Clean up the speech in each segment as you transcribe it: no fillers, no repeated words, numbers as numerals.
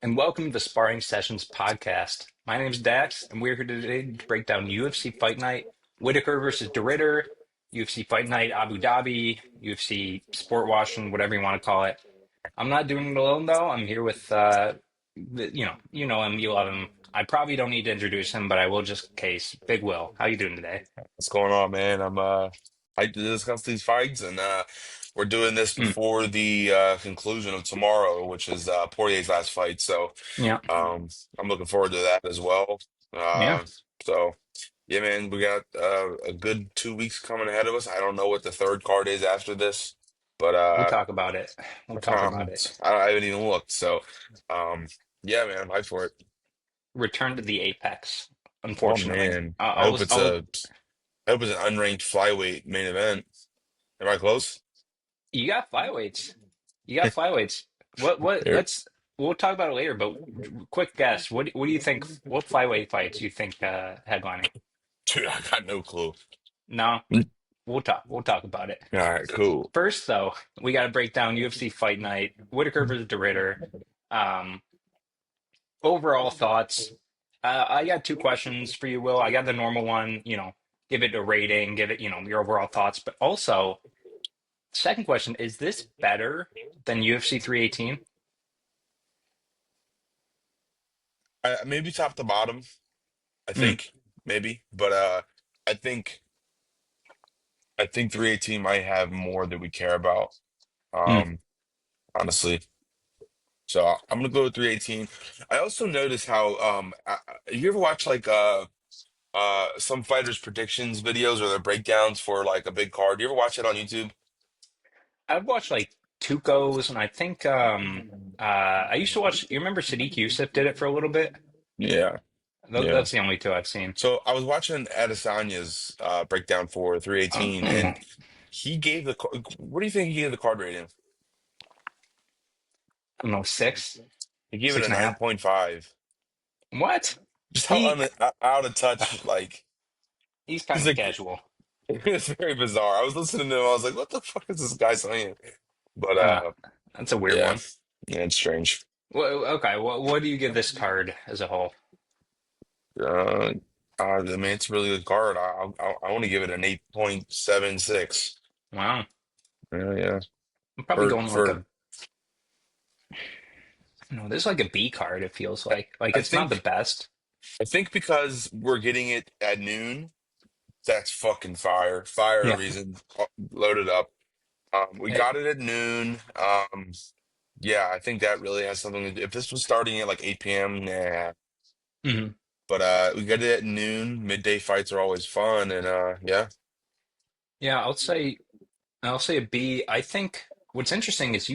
and welcome to the Sparring Sessions podcast. My name is Dax, and we're here today to break down UFC Fight Night, Whittaker versus DeRitter, UFC Fight Night Abu Dhabi, UFC Sport Washington, whatever you want to call it. I'm not doing it alone though. I'm here with, you know him, you love him. I probably don't need to introduce him, but I will just in case. Big Will, how you doing today? What's going on, man? I'm hyped to discuss these fights, and we're doing this Mm, before the conclusion of tomorrow, which is Poirier's last fight. So yeah, um, I'm looking forward to that as well. yeah. So yeah, man, we got a good 2 weeks coming ahead of us. I don't know what the third card is after this, but We'll talk about it. We'll talk about it. I haven't even looked. So um, yeah, man, I'm hyped for it. Return to the apex, Oh unfortunately. man, I was, I was I hope it's an unranked flyweight main event. Am I close? You got flyweights. You got flyweights. What we'll talk about it later, but quick guess. What do you think, what flyweight fights you think headlining? Dude, I got no clue. No, Mm. we'll talk about it. All right, cool. First though, we gotta break down UFC Fight Night, Whittaker versus DeRitter. Um Overall thoughts. I got two questions for you, Will. I got the normal one, give it a rating, give it, your overall thoughts, but also second question, is this better than UFC 318? Maybe top to bottom, I Mm, think, maybe. But I think I think 318 might have more that we care about, mm. um, honestly. So I'm gonna go with 318. I also noticed how you ever watch like some fighters' predictions videos or their breakdowns for like a big card? You ever watch it on YouTube? I've watched like Tuco's, and I think I used to watch. You remember Sadiq Yusuf did it for a little bit. Yeah, yeah. That's the only two I've seen. So I was watching Adesanya's breakdown for 318, and I he gave what do you think he gave the card rating? don't know, six, He gave it six a and a half. 9.5. What? Just how He out of touch, like he's he's kind of like casual. it's very bizarre. I was listening to him, I was like, what the fuck is this guy saying? But Uh, that's a weird yeah, one. yeah, it's strange. Well, okay. What do you give this card as a whole? Uh, I mean, it's a really good card. I want to give it an 8.76. Wow, Yeah, yeah. I'm probably For going like for a. No, this is like a B card. It feels like I it's not the think best. I think because we're getting it at noon, that's fucking fire. Fire Yeah. reason. Loaded up. We Eh, got it at noon. Yeah, I think that really has something to do. If this was starting at like 8 p.m., nah. mhm. But we got it at noon. Midday fights are always fun, and yeah. Yeah, I'll say a B. I think what's interesting is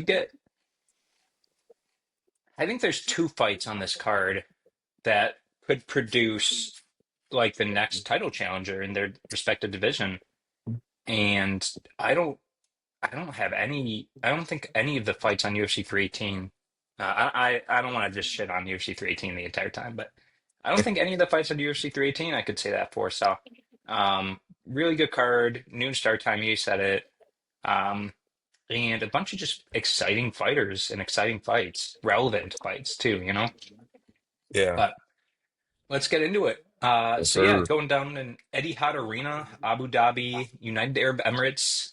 I think there's two fights on this card that could produce like the next title challenger in their respective division. And I don't I don't have any I don't think any of the fights on UFC 318 I don't want to just shit on UFC 318 the entire time, but I don't think any of the fights on UFC 318 I could say that for. So really good card, noon start time, you said it. Um and a bunch of just exciting fighters and exciting fights, relevant fights too. Yeah. But let's get into it. Yes, So yeah, sir. going down in Etihad Arena, Abu Dhabi, United Arab Emirates,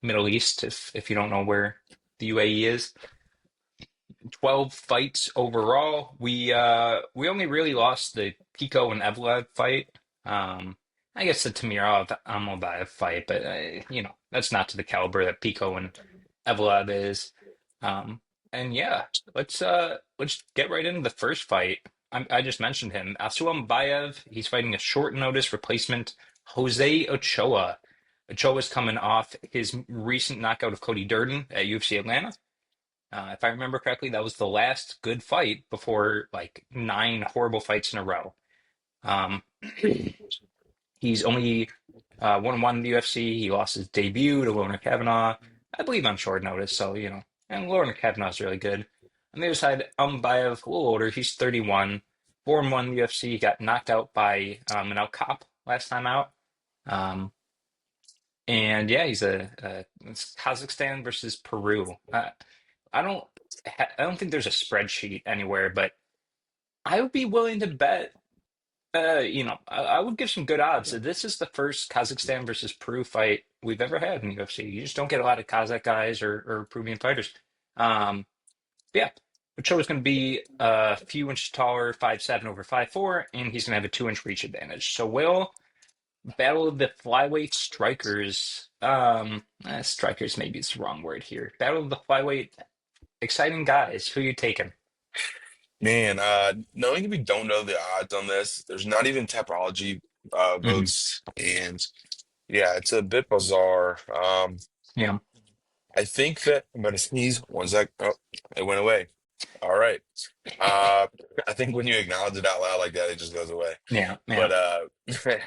Middle East. If you don't know where the UAE is, 12 fights overall. We only really lost the Pico and Evloev fight. I guess the Tamir Almobayev fight, but that's not to the caliber that Pico and Evloev is. Um, and yeah, let's get right into the first fight. I just mentioned him, Asuam Bayev. He's fighting a short notice replacement, Jose Ochoa. Ochoa's coming off his recent knockout of Cody Durden at UFC Atlanta. If I remember correctly, that was the last good fight before like nine horrible fights in a row. Um, he's only won one in the UFC. He lost his debut to Lorna Kavanaugh, I believe, on short notice. So, and Lorna Kavanaugh's really good. On the other side, Almabayev, a little older. He's 31, 4-1 in the UFC. He got knocked out by Manel Kopp last time out. Um, and yeah, it's Kazakhstan versus Peru. I don't think there's a spreadsheet anywhere, but I would be willing to bet. I would give some good odds. This is the first Kazakhstan versus Peru fight we've ever had in UFC. You just don't get a lot of Kazakh guys or Peruvian fighters. Um, yeah, Ochoa's going to be a few inches taller, 5'7" over 5'4", and he's going to have a 2-inch reach advantage. So, will battle of the flyweight strikers. Strikers maybe is the wrong word here. Battle of the flyweight exciting guys. Who you taking? Man, knowing we don't know the odds on this, there's not even Tapology Hmm. votes, and yeah, it's a bit bizarre. Yeah, I think that I'm gonna sneeze. One sec. Oh, it went away. All right. Uh, I think when you acknowledge it out loud like that, it just goes away. yeah, yeah, But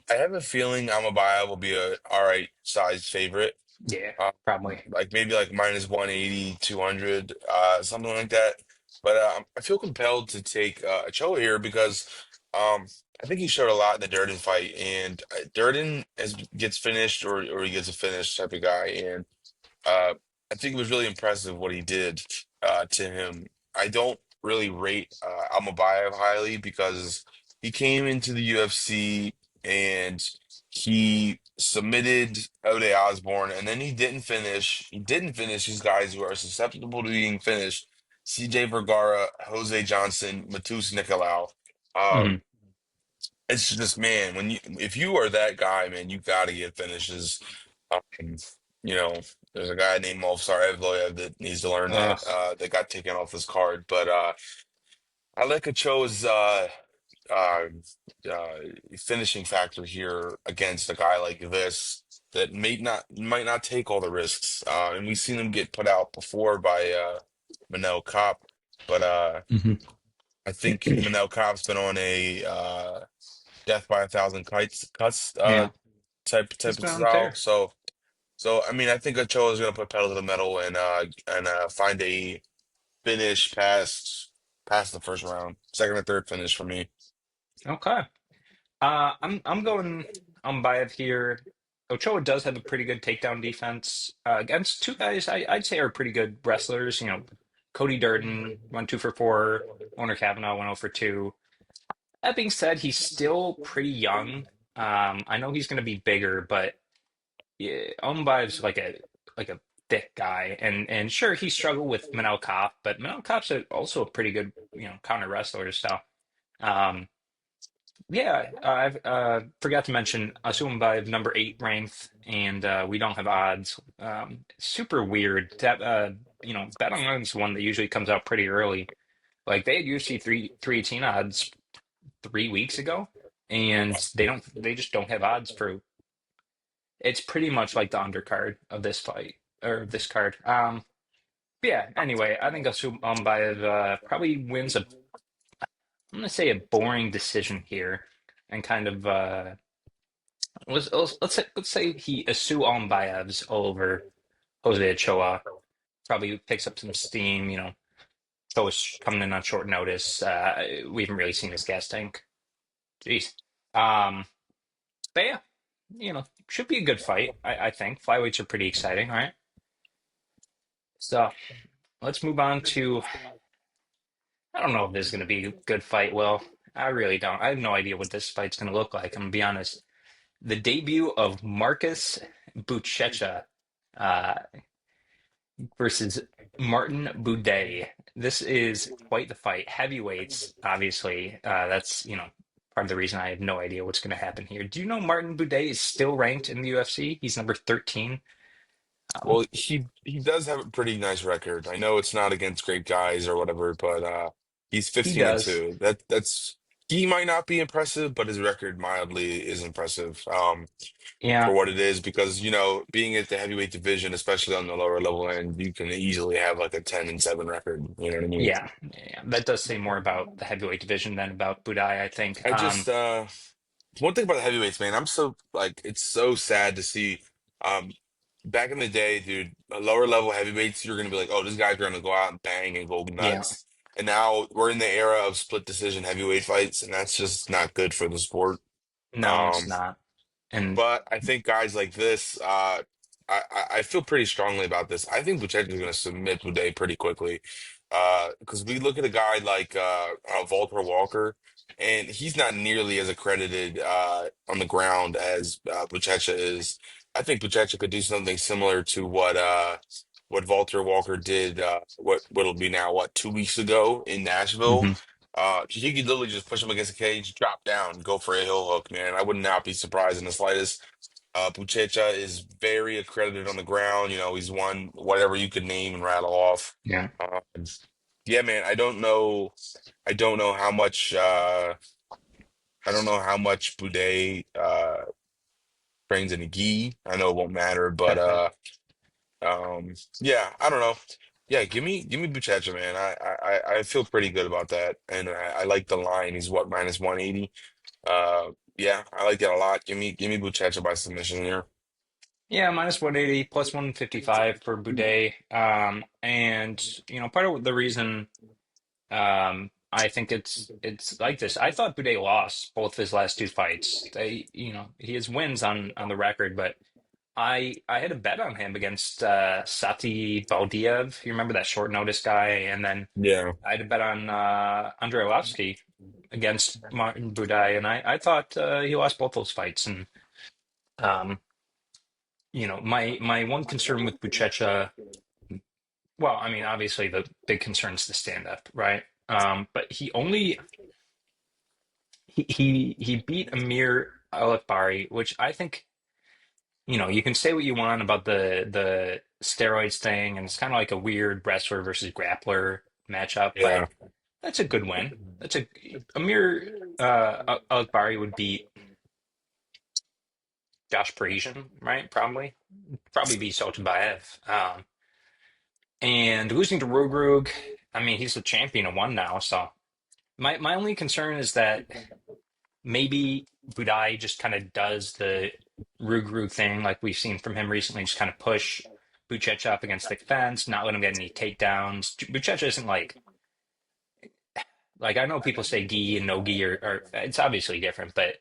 I have a feeling Amabaya will be a all right size favorite. yeah. Um, Probably. like maybe like minus 180, 200, something like that. But I feel compelled to take Ochoa here because I think he showed a lot in the Durden fight, and Durden gets finished or he gets a finish type of guy, and uh, I think it was really impressive what he did to him. I don't really rate Almabayev highly because he came into the UFC and he submitted Ode Osborne, and then he didn't finish. He didn't finish these guys who are susceptible to being finished: CJ Vergara, Jose Johnson, Matus Nicolau. Hmm. Um, it's just, man, when you if you are that guy, man, you got to get finishes. Um, you know, there's a guy named Movsar Evloev that needs to learn that. That got taken off his card, but I like Ochoa's uh, uh, finishing factor here against a guy like this that might not take all the risks. And we've seen him get put out before by Manel Kopp, but Hmm. I think Manel Kopp's been on a death by a thousand cuts Yeah, he's type of been on a style. tear. So I mean I think Ochoa is gonna put pedal to the metal and find a finish past the first round, second or third finish for me. Okay. I'm going on Bayev here. Ochoa does have a pretty good takedown defense against two guys I'd say are pretty good wrestlers. Cody Durden went 2 for 4. Owner Kavanaugh went 0 for 2. That being said, he's still pretty young. I know he's going to be bigger, but yeah, Baev's like a thick guy, and sure he struggled with Manel Kopp, but Manel Kopp's also a pretty good counter wrestler. So. Um, Yeah, I forgot to mention Asumba number 8 ranked, and we don't have odds. Super weird. That Bet Online is one that usually comes out pretty early. Like they had UFC 318 odds 3 weeks ago, and they just don't have odds for. It's pretty much like the undercard of this fight or this card. Yeah. Anyway, I think Asumba probably wins I'm gonna say a boring decision here, and kind of. Let's say he Asu Almbayev's over Jose Ochoa. Probably picks up some steam. Ochoa's coming in on short notice. We haven't really seen his gas tank. Jeez. Um, but yeah, should be a good fight. I think flyweights are pretty exciting. All right, so let's move on to. I don't know if this is going to be a good fight. Will I really don't. I have no idea what this fight's going to look like. I'm gonna be honest. The debut of Marcus Buchecha. Uh, versus Martin Buday. This is quite the fight. Heavyweights, obviously. That's, part of the reason I have no idea what's going to happen here. Do you know Martin Buday is still ranked in the UFC? He's number 13. Um, Well, he does have a pretty nice record. I know it's not against great guys or whatever, but he's he 15 and does. 2. That's he might not be impressive, but his record mildly is impressive. For Yeah. what it is because being at the heavyweight division, especially on the lower level end, you can easily have like a 10 and 7 record. You know what I mean? Yeah. Yeah. That does say more about the heavyweight division than about Buday, I think. I just one thing about the heavyweights, man, I'm so like it's so sad to see um back in the day, dude, lower level heavyweights, you're gonna be like, oh, this guy's gonna go out and bang and go Yeah. nuts. And now we're in the era of split decision heavyweight fights, and that's just not good for the sport. No, it's Um, not. And but I think guys like this, I feel pretty strongly about this. I think Buchecha is going to submit Uday pretty quickly. Because we look at a guy like Walter Walker, and he's not nearly as accredited on the ground as Buchecha is. I think Buchecha could do something similar to what Walter Walker did. What'll be now, what, 2 weeks ago in Nashville. Hmm. He could literally just push him against the cage, drop down, go for a heel hook, man. I would not be surprised in the slightest. Buchecha is very accredited on the ground. You know, he's won whatever you could name and rattle off. Yeah. Uh, yeah, man. I don't know. I don't know how much. I don't know how much Boudet trains in the gi. I know it won't matter, but yeah. I don't know. Yeah, give me Buchecha, man. I feel pretty good about that, and I like the line. He's what, minus 180. Yeah, I like that a lot. Give me Buchecha by submission here. Yeah, minus 180, plus 155 for Boudet. And part of the reason I think it's like this. I thought Boudet lost both his last two fights. He has wins on the record, but I had a bet on him against Sati Baldiev. You remember that short notice guy? And then Yeah. I had a bet on Andrei Arlovski against Martin Buday, and I thought he lost both those fights. And um, my one concern with Buchecha, well, I mean, obviously the big concern is the stand up, right? But he beat Amir Alakbari, which I think, you can say what you want about the steroids thing, and it's kind of like a weird wrestler versus grappler matchup, but Yeah. that's a good win. That's a Amir Alakbari would beat Josh Parisian, right? Probably beat Sotobayev. And losing to Rogrug, I mean, he's the champion of one now, so my only concern is that maybe Budai just kind of does the Rugru thing like we've seen from him recently, just kind of push Buchecha up against the fence, not let him get any takedowns. Buchecha isn't like I know people say gi and no gi are it's obviously different, but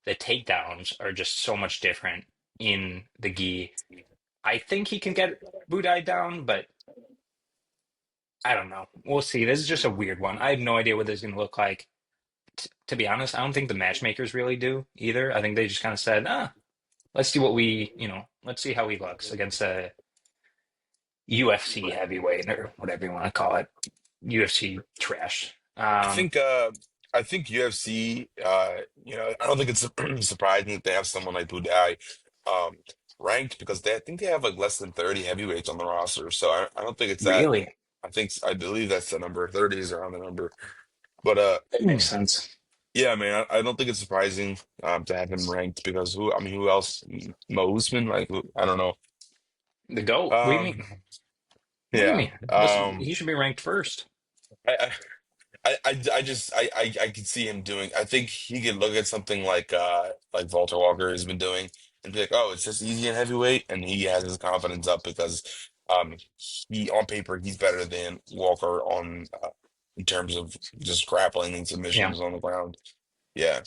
the takedowns are just so much different in the gi. I think he can get Budai down, but I don't know. We'll see. This is just a weird one. I have no idea what this is going to look like. To be honest, I don't think the matchmakers really do either. I think they just kind of said, let's see let's see how he looks against a UFC heavyweight or whatever you want to call it. UFC trash. I think uh I think UFC I don't think it's surprising that they have someone like Budai um ranked because I think they have like less than 30 heavyweights on the roster. So I don't think it's that. Really? I believe that's the number. 30 is around the number. But That makes sense. yeah, man, I don't think it's surprising to have him ranked because who else? Mo Usman, like I don't know. The GOAT. What do you Um mean? What do you yeah. mean? Listen, he should be ranked first. I, I could see him doing. I think he could look at something like Walter Walker has been doing and be like, oh, it's just easy in heavyweight, and he has his confidence up because um he on paper he's better than Walker on in terms of just grappling and Yeah. submissions on the ground. Yeah,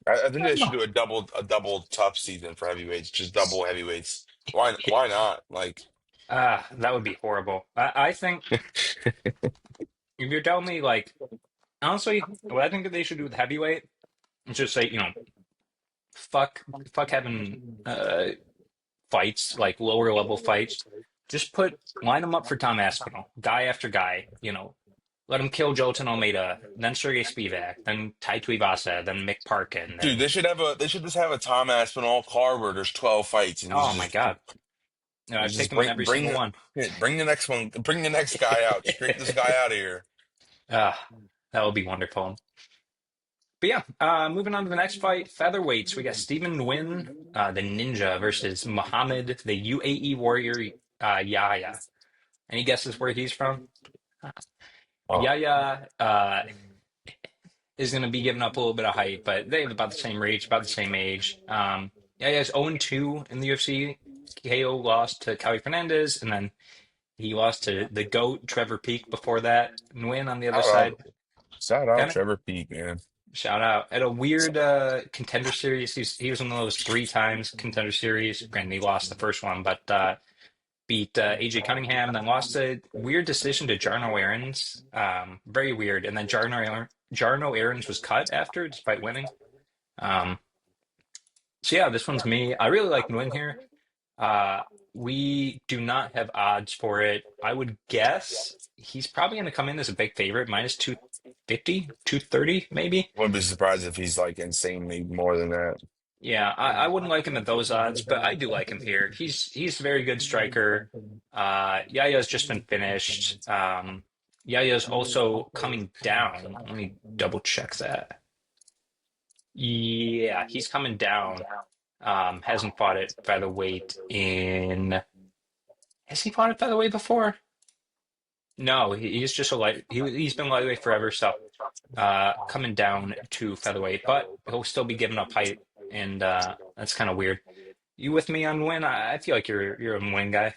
I think I they don't should know. do a double tough season for heavyweights, just double heavyweights. Why not? Like, That would be horrible. I think if you're telling me, like, honestly, what I think that they should do with heavyweight is just say, fuck, fuck having fights, like lower level fights. Just line them up for Tom Aspinall, guy after guy. Let him kill Jolton Almeida, then Sergey Spivak, then Tai Tuivasa, then Mick Parkin, dude, then they should just have a Tom Aspinall card where there's 12 fights and he's oh my just God, I've just taken him in every single one. bring the next one, bring the next guy out, straight this guy out of here. Ah, that would be wonderful. But yeah, moving on to the next fight, featherweights. We got Stephen Nguyen, the Ninja, versus Muhammad, the UAE warrior, Yahya. Any guesses where he's from? Oh, Yahya is going to be giving up a little bit of height, but they have about the same reach, about the same age. Yahya's 0-2 in the UFC. KO lost to Kelly Fernandez, and then he lost to the GOAT, Trevor Peek, before that. Nguyen on the other shout out, side. shout out Kind of, Trevor Peak, man. Shout out. At a weird contender series, he was one of those three times contender series. Granted, he lost the first one, but beat AJ Cunningham and then lost a weird decision to Jarno Aarons. Very weird. And then Jarno Aarons was cut after despite winning. Um, so yeah, this one's me. I really like Nguyen here. Uh, we do not have odds for it. I would guess he's probably going to come in as a big favorite, minus 250, 230, maybe. Wouldn't be surprised if he's like insanely more than that. Yeah, I wouldn't like him at those odds, but I do like him here. He's a very good striker. Yaya's just been finished. Yaya's also coming down. Let me double check that. Yeah, he's coming down. Hasn't fought at featherweight in. Has he fought at featherweight before? No, he's just a light. He's been lightweight forever. So coming down to featherweight, but he'll still be giving up height, and that's kind of weird. You with me on Win? I feel like you're a Win guy.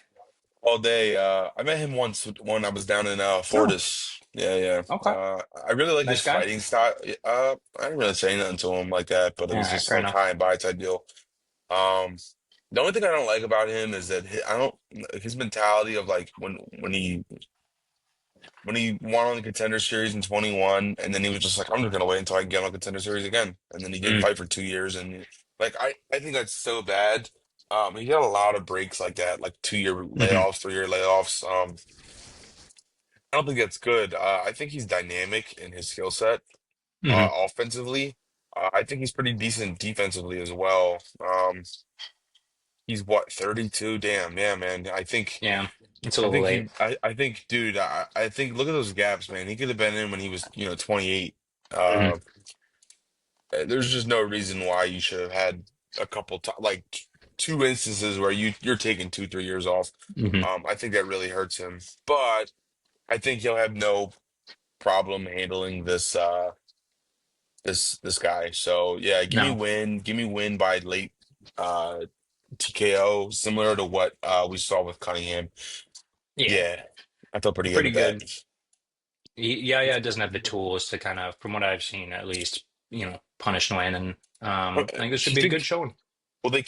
All day. I met him once when I was down in Oh, Fortis. Yeah, yeah. okay. I really like Nice his guy. fighting style. I didn't really say nothing to him like that, but it All was right, just fair like enough. high and by type deal. Um, the only thing I don't like about him is that I don't his mentality of like when he won on the Contender Series in 21, and then he was just like, I'm just gonna wait until I can get on Contender Series again, and then he didn't Mm, fight for 2 years, and like I think that's so bad. He got a lot of breaks like that, like 2 year hmm layoffs, 3 year layoffs. I don't think that's good. I think he's dynamic in his skill set, hmm offensively. I think he's pretty decent defensively as well. He's what, 32? Damn, yeah, man. Yeah, it's a little late. I think, dude, I think look at those gaps, man. He could have been in when he was, 28. hmm Uh, there's just no reason why you should have had a couple like two instances where you're taking 2, 3 years off. hmm I think that really hurts him, but I think he'll have no problem handling this guy. So yeah, No, give me win by late uh TKO, similar to what we saw with Cunningham. yeah, Yeah, I feel pretty good pretty with that. good. Yeah, doesn't have the tools to kind of, from what I've seen at least, punish Nguyen, and I think this should You be a think good showing. will they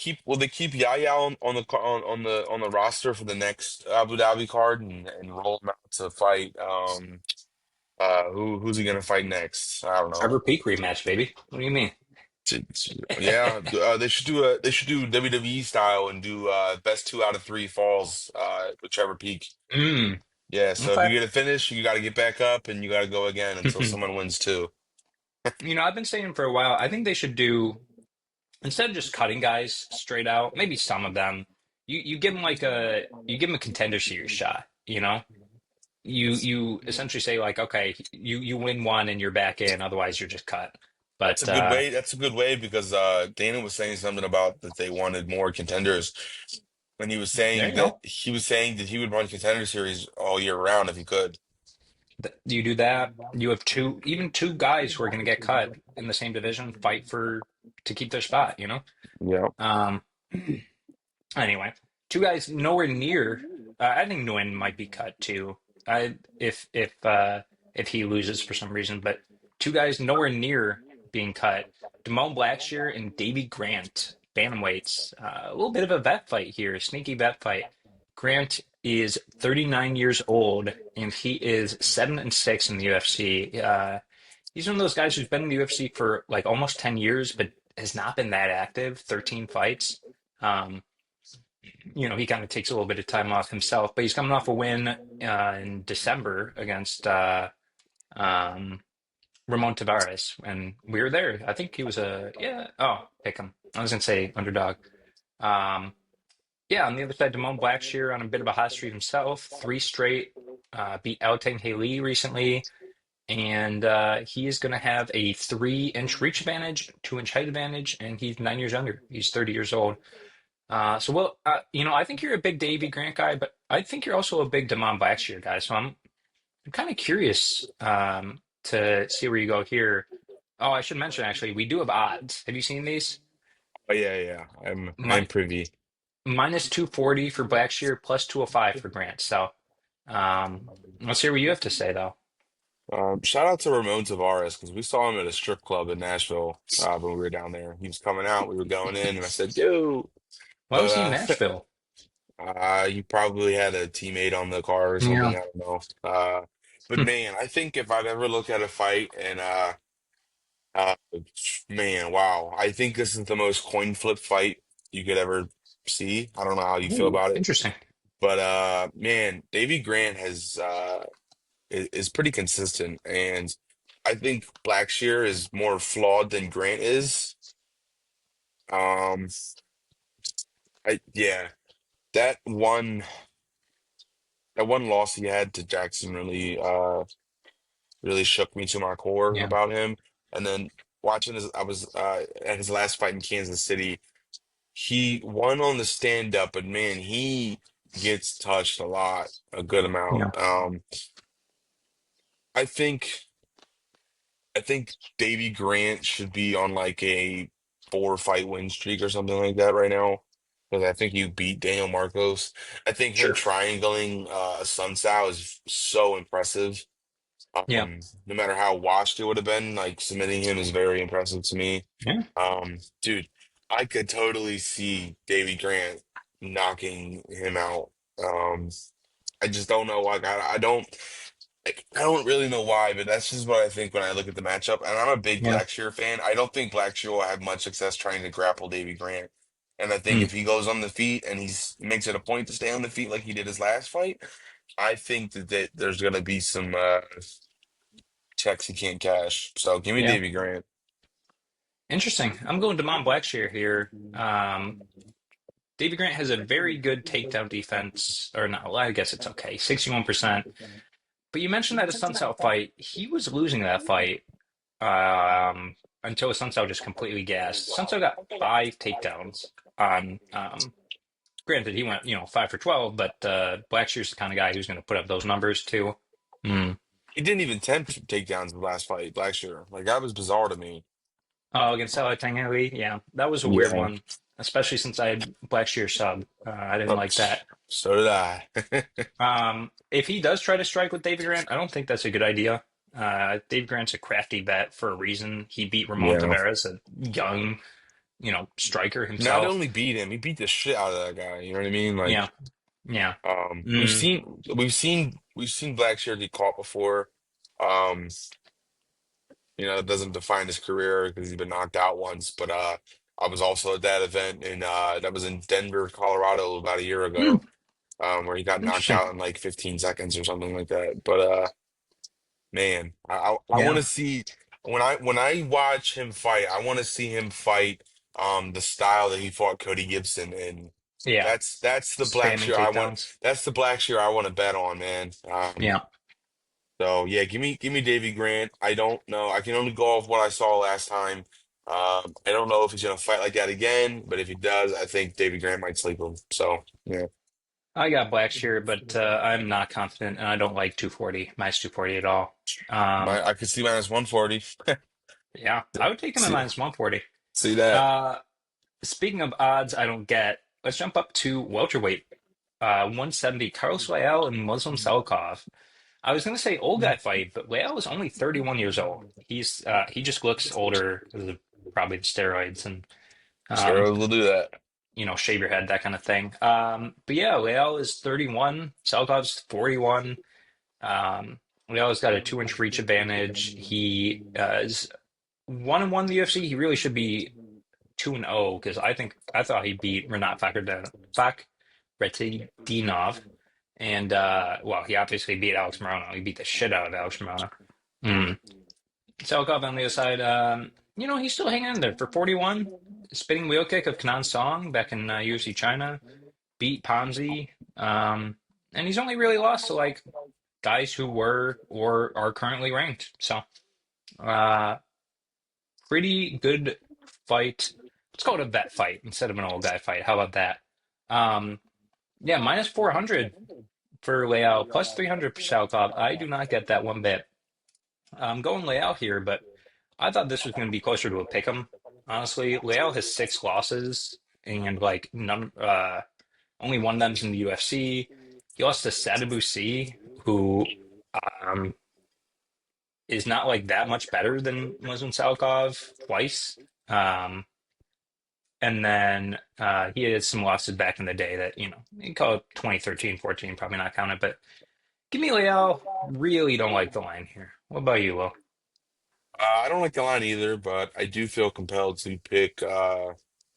keep Yaya on the on the roster for the next Abu Dhabi card and roll him out to fight who's he gonna fight next? I don't know. Trevor Peak rematch, baby. What do you mean? Yeah, they should do WWE style and do best 2 out of 3 falls whichever peak. Mm, Yeah, so if you okay. get a finish, you got to get back up and you got to go again until someone wins too. I've been saying for a while, I think they should do, instead of just cutting guys straight out, maybe some of them, you give them you give them a contender series shot, you essentially say like, okay, you win one and you're back in, otherwise you're just cut. That's a But good way. That's a good way because Dana was saying something about that they wanted more contenders, and there you go. he was saying that he would run contender series all year round if he could. You do that. You have even two guys who are going to get cut in the same division fight for to keep their spot. Yeah. Um, Anyway, two guys nowhere near. I think Nguyen might be cut too. I if he loses for some reason, but two guys nowhere near being cut. Damone Blackshear and Davy Grant, bantamweights. A little bit of a vet fight here, sneaky vet fight. Grant is 39 years old and he is 7-6 in the UFC. He's one of those guys who's been in the UFC for like almost 10 years, but has not been that active. 13 fights. Um, he kind of takes a little bit of time off himself, but he's coming off a win in December against um, Ramon Tavares, and we were there. I think he was pick him. I was gonna say underdog. Um, yeah, on the other side, Damone Blackshear on a bit of a hot streak himself, three straight, beat Altang Haley recently, and he is going to have a 3-inch reach advantage, 2-inch height advantage, and he's 9 years younger. He's 30 years old. I think you're a big Davy Grant guy, but I think you're also a big Damon Blackshear guy. So I'm kind of curious to see where you go here. Oh, I should mention actually, we do have odds. Have you seen these? Oh yeah, yeah. I'm My, privy. minus 240 for Blackshear, plus 205 for Grant. So let's hear what you have to say, though. Shout out to Ramon Tavares because we saw him at a strip club in Nashville when we were down there. He was coming out, we were going in, and I said, "Yo," Why was he in but Nashville? he probably had a teammate on the car or something. Yeah. I don't know. But Hmm. man, I think if I'd ever look at a fight and uh, man, wow, I think this is the most coin flip fight you could ever see. I don't know how you feel Ooh, about it, interesting. but man, Davy Grant is pretty consistent, and I think Blackshear is more flawed than Grant is. Um, yeah, that one that one loss he had to Jackson really shook me to my core Yeah. about him. And then watching I was at his last fight in Kansas City. He won on the stand up, but man, he gets touched a lot, a good amount. Yeah. I think. I think Davy Grant should be on like a 4 fight win streak or something like that right now. Because I think you beat Daniel Marcos. I think him Sure. triangling Sun Sao is so impressive. Yeah. No matter how washed it would have been, like submitting him is very impressive to me. Yeah. Dude, I could totally see Davy Grant knocking him out. Um, I just don't know. Like I don't really know why, but that's just what I think when I look at the matchup. And I'm a big Yeah. Blackshear fan. I don't think Blackshear will have much success trying to grapple Davy Grant. And I think Hmm. if he goes on the feet and he's makes it a point to stay on the feet like he did his last fight, I think that there's going to be some checks he can't cash. So give me Yeah. Davy Grant. Interesting. I'm going to Mom Blackshear here. Davy Grant has a very good takedown defense, or not, well, I guess it's okay, 61%. But you mentioned that a Sunsao fight, he was losing that fight until Sunsao just completely gassed. Sunsao got 5 takedowns on, granted, he went, 5 for 12, but Blackshear's the kind of guy who's going to put up those numbers too. Mm. He didn't even attempt takedowns in the last fight, Blackshear. Like that was bizarre to me. Oh, against Sala Tangali, yeah, that was a weird Yeah. one, especially since I had Blackshear sub. I didn't like that. So did I. If he does try to strike with David Grant, I don't think that's a good idea. Dave Grant's a crafty vet for a reason. He beat Ramon Yeah. Tavares, a young, striker Not himself. only beat him, he beat the shit out of that guy. You know what I mean? Yeah, Like, yeah. we've Mm, seen Blackshear get caught before. Um, it doesn't define his career because he's been knocked out once. But I was also at that event that was in Denver, Colorado about a year ago, mm, where he got knocked interesting. out in like 15 seconds or something like that. But man, I want Yeah, to see when I watch him fight, I want to see him fight the style that he fought Cody Gibson in. yeah. That's the Spamming Blackshear I want. takedowns. That's the Blackshear I want to bet on, man. Yeah. So yeah, give me Davy Grant. I don't know. I can only go off what I saw last time. I don't know if he's gonna fight like that again, but if he does, I think Davy Grant might sleep him. So yeah, I got Blackshear, but I'm not confident, and I don't like 240, minus 240 at all. I could see minus 140. Yeah, I would take him at See minus 140. see that. Uh, Speaking of odds I don't get, let's jump up to welterweight. 170, Carlos Leal and Muslim Salikov. I was going to say old guy fight, but Leal is only 31 years old. He just looks older because of probably the steroids and um, Sure, we'll do that. shave your head, that kind of thing. But yeah, Leal is 31, Salikov's 41. Leal's got a 2 inch reach advantage. He is 1-1 in the UFC. He really should be 2-0 because I thought he beat Renat Fakhretdinov, and well, he obviously beat Alex Morono. He beat the shit out of Alex Morono. Mm. Selkov on the other side, he's still hanging in there for 41. Spinning wheel kick of Kenan Song back in UFC China, beat Ponzi, and he's only really lost to like guys who were or are currently ranked. So, uh, pretty good fight. Let's call it a vet fight instead of an old guy fight. How about that? Um, yeah, minus 400 for Leao, plus 300 for Shalkov. I do not get that one bit. I'm going Leao here, but I thought this was going to be closer to a pick 'em. Honestly, Leao has 6 losses and like none, only one of them's in the UFC. He lost to Sadabu C, who um, is not like that much better than Muslim Salikov twice. Um, and then he had some losses back in the day that, you call it 2013, 14, probably not counted, but give me Leal. Really don't like the line here. What about you, Will? I don't like the line either, but I do feel compelled to pick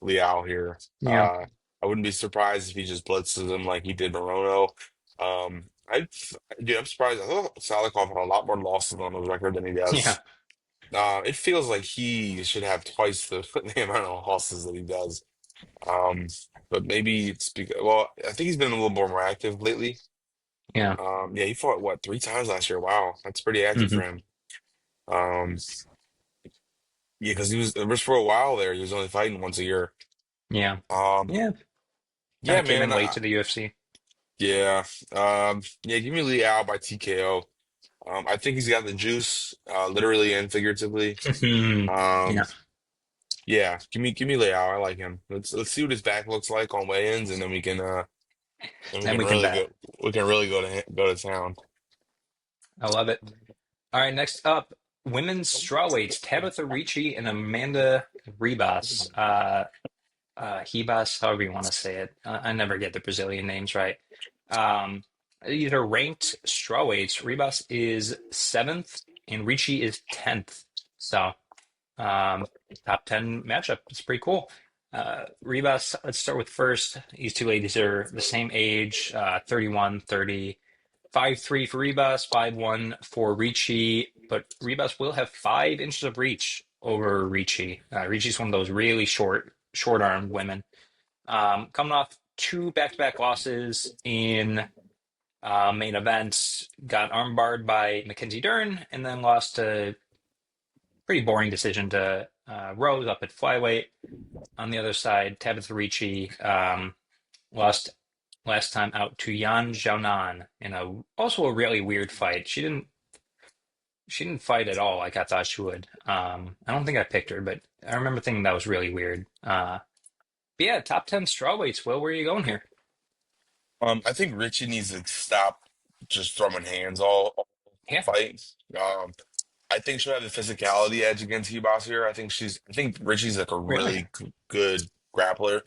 Liao here. Yeah. I wouldn't be surprised if he just blitzes him like he did Morono. I, dude, I'm surprised. I thought Salikov had a lot more losses on his record than he Yeah. does. It feels like he should have twice the amount of losses that he does. Um, but maybe it's because, well, I think he's been a little more active lately. Yeah. Yeah, he fought what 3 times last year. Wow, that's pretty active for Hmm. him. Um, yeah, because he was for a while there. He was only fighting once a year. Yeah. Um, Yeah. Kind yeah, of came man. in late to the UFC. Yeah. Yeah. Give me Liao by TKO. I think he's got the juice, literally and figuratively. Um, Yeah. yeah. Give me Liao. I like him. Let's see what his back looks like on weigh-ins, and then we Then can we can really bet. go to town. I love it. All right, next up, women's strawweights, Tabitha Ricci and Amanda Ribas. Ribas, however you want to say it. I never get the Brazilian names right. Um, these are ranked strawweights. Ribas is seventh and Ricci is 10th. So, um, top 10 matchup. It's pretty cool. Ribas, let's start with first. These two ladies are the same age, 31, 30. 5'3" for Ribas, 5'1" for Ricci, but Ribas will have 5 inches of reach over Ricci. Ricci's one of those really short-armed women. Coming off two back-to-back losses in main events, got armbarred by Mackenzie Dern, and then lost a pretty boring decision to Rose up at flyweight. On the other side, Tabitha Ricci lost last time out to Yan Xiaonan in also a really weird fight. She didn't fight at all like I thought she would. I don't think I picked her, but I remember thinking that was really weird. But yeah, top 10 strawweights. Will, where are you going here? I think Richie needs to stop just throwing hands all Yeah, fight. I think she'll have the physicality edge against Hebos here. I think Richie's like a really? really good grappler.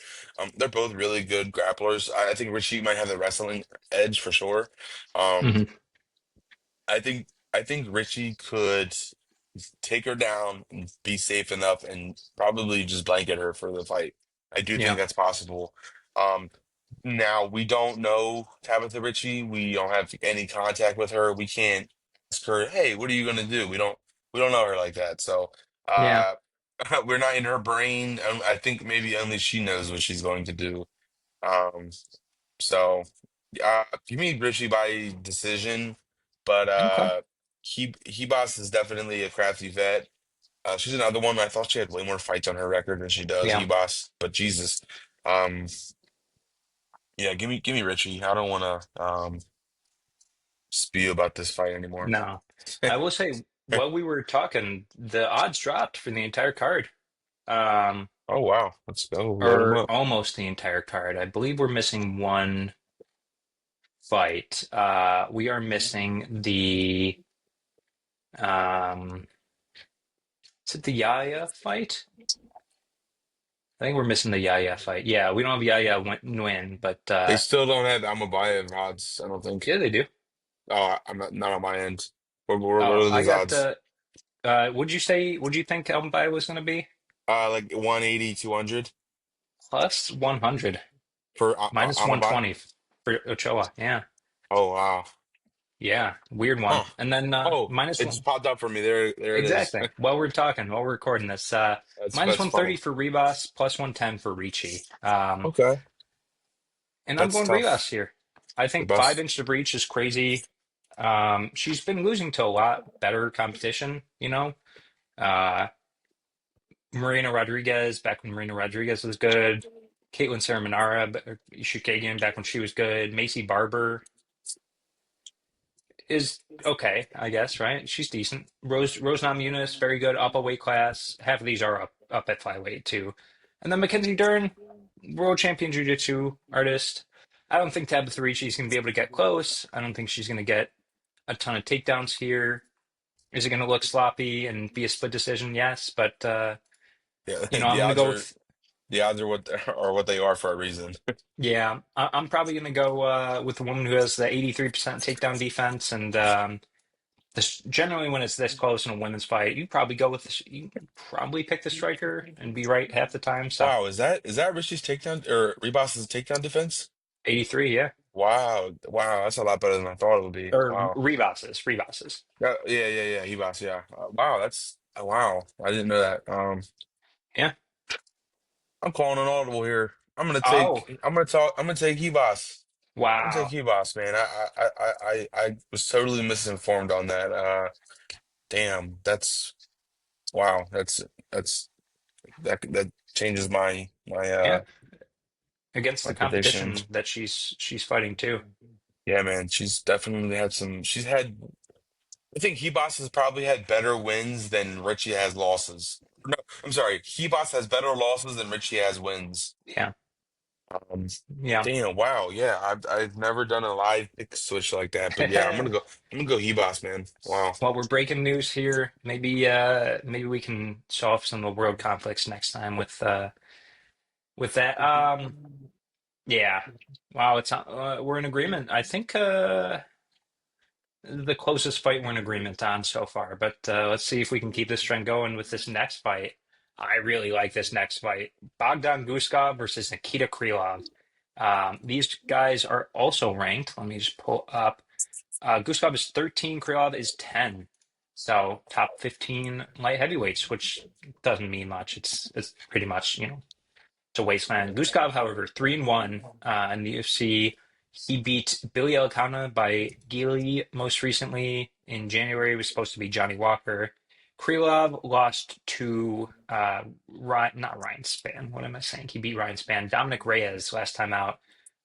They're both really good grapplers. I think Richie might have the wrestling edge for sure. Um, Hmm. I think Richie could take her down and be safe enough and probably just blanket her for the fight. I do think Yeah, that's possible. Um, Now we don't know Tabitha Ritchie. We don't have any contact with her. We can't ask her, "Hey, what are you gonna do?" We don't know her like that. So yeah, uh we're not in her brain. I think maybe only she knows what she's going to do. Um so give me Ritchie by decision, but okay, Hebos is definitely a crafty vet. She's another one. I thought she had way more fights on her record than she does, yeah, Hebos. But Jesus. Um yeah, give me Richie. I don't want to spew about this fight anymore. no. I will say, while we were talking, the odds dropped for the entire card, um, Oh wow, let's go load them or up. almost the entire card. I believe we're missing one fight. We are missing um, is it the Yaya fight? I think we're missing the Yaya fight. Yeah, we don't have Yaya win, but They still don't have Amabayev odds. I don't think. yeah, they do. Oh, I'm not on my end. What Oh, are I those got odds? the. Would you think Elmby was going to be Like 180, 200 plus 100, for minus Amabayev. 120 for Ochoa? Yeah, Oh wow. yeah, weird Huh. one. And then Oh, minus it just one. popped up for me. There it is. Exactly. While we're recording this, minus That's 130 funny. for Ribas, plus 110 for Ricci. Okay, And I'm that's going Rivas tough. here. I The think five best. inches of reach is crazy. She's been losing to a lot better competition, you know. Uh, Marina Rodriguez back when Marina Rodriguez was good. Caitlin Saramanara, Shukagian back when she was good. Macy Barber is okay, I guess, right? She's decent. Rose Namajunas, very good, up a weight class. Half of these are up at flyweight too. And then Mackenzie Dern, world champion jiu-jitsu artist. I don't think Tabitha Ricci is going to be able to get close. I don't think she's going to get a ton of takedowns here. Is it going to look sloppy and be a split decision? Yes, but Yeah, I'm the going to odds go are with the odds are what they are for a reason. yeah. I'm probably going to go with the woman who has the 83% takedown defense, and this generally when it's this close in a women's fight, you probably go with you probably pick the striker and be right half the time. So Wow, is that Richie's takedown or Rebos's takedown defense? 83, yeah, Wow, wow, that's a lot better than I thought it would be. or Wow. Rebosses. Yeah, he boss, yeah. Wow, that's wow. I didn't know that. Yeah. I'm calling an audible here. Oh, I'm gonna take Hebos. I'm gonna take wow. Hebos, man. I was totally misinformed on that. Damn, that's wow. That's that changes my Yeah, against my the prediction. competition that she's fighting too. Yeah, man, she's definitely had some. I think Hebos has probably had better wins than Richie has losses. No, I'm sorry. Hebos has better losses than Richie has wins. Yeah, Um, yeah. damn, wow, yeah. I've never done a live pick switch like that, but yeah, I'm gonna go Hebos, man. Wow. Well, we're breaking news here. Maybe we can solve some of the world conflicts next time with that. Yeah. Wow, it's we're in agreement. I think the closest fight we're in agreement on so far. But let's see if we can keep this trend going with this next fight. I really like this next fight. Bogdan Guskov versus Nikita Krylov. These guys are also ranked. Let me just pull up. Guskov is 13, Krylov is 10. So top 15 light heavyweights, which doesn't mean much. It's pretty much, it's a wasteland. Guskov, however, 3-1 in the UFC. He beat Billy Elkauna by Gili most recently in January. It was supposed to be Johnny Walker. Krylov lost to Ryan, not Ryan Spann. What am I saying? He beat Ryan Spann. Dominic Reyes last time out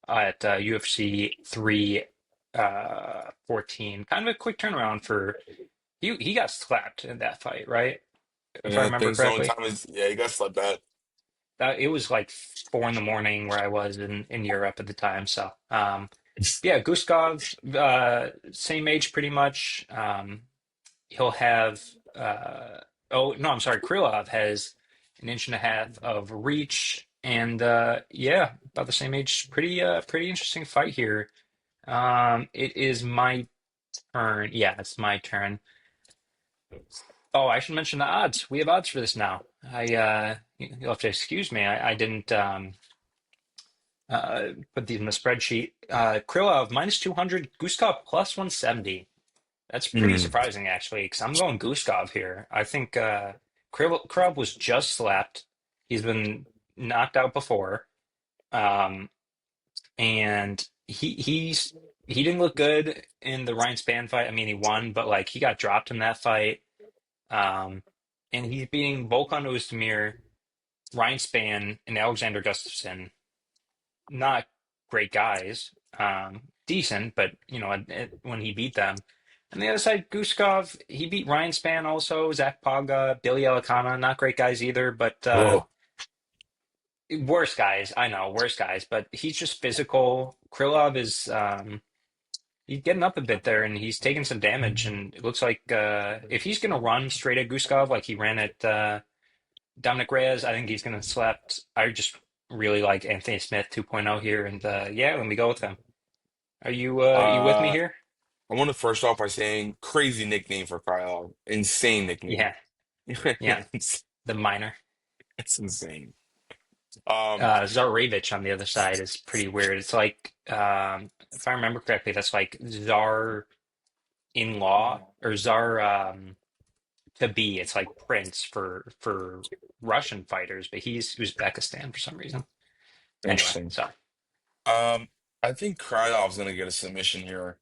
at UFC 314. Kind of a quick turnaround for he got slapped in that fight, right? If I Yeah, I remember think the only correctly. time is yeah, you got slept that. It was like 4 in the morning where I was in Europe at the time. So yeah, Guskov, same age pretty much. He'll have oh no, I'm sorry, Krylov has an inch and a half of reach, and yeah, about the same age. Pretty interesting fight here. It is my turn. Yeah, it's my turn. Oh, I should mention the odds. We have odds for this now. You'll have to excuse me. I didn't put these in the spreadsheet. Krylov minus 200, Guskov plus 170. That's pretty Hmm. surprising, actually, because I'm going Guskov here. I think Krylov was just slapped. He's been knocked out before, um, and he didn't look good in the Ryan Spann fight. I mean, he won, but like he got dropped in that fight. Um, and he's beating Volkan Ozdemir, Ryan Spann, and Alexander Gustafsson. Not great guys, decent, but when he beat them. And the other side, Guskov, he beat Ryan Spann also, Zach Paga, Billy Elikana, not great guys either, but Whoa. worse guys. I know, worse guys, but he's just physical. Krylov is he's getting up a bit there, and he's taking some damage, and it looks like if he's gonna run straight at Guskov like he ran at Dominic Reyes, I think he's gonna slap. I just really like Anthony Smith 2.0 here, and yeah, let me go with him. Are you with me Uh, here? I want to first off by saying crazy nickname for Kyle. Insane nickname. Yeah, yeah, the minor. It's insane. Um, Zaravich on the other side is pretty weird. It's like, if I remember correctly, that's like Tsar in law or Tsar to be. It's like Prince for Russian fighters, but he's Uzbekistan for some reason. Anyway, interesting. so Um, I think Krylov's gonna get a submission here.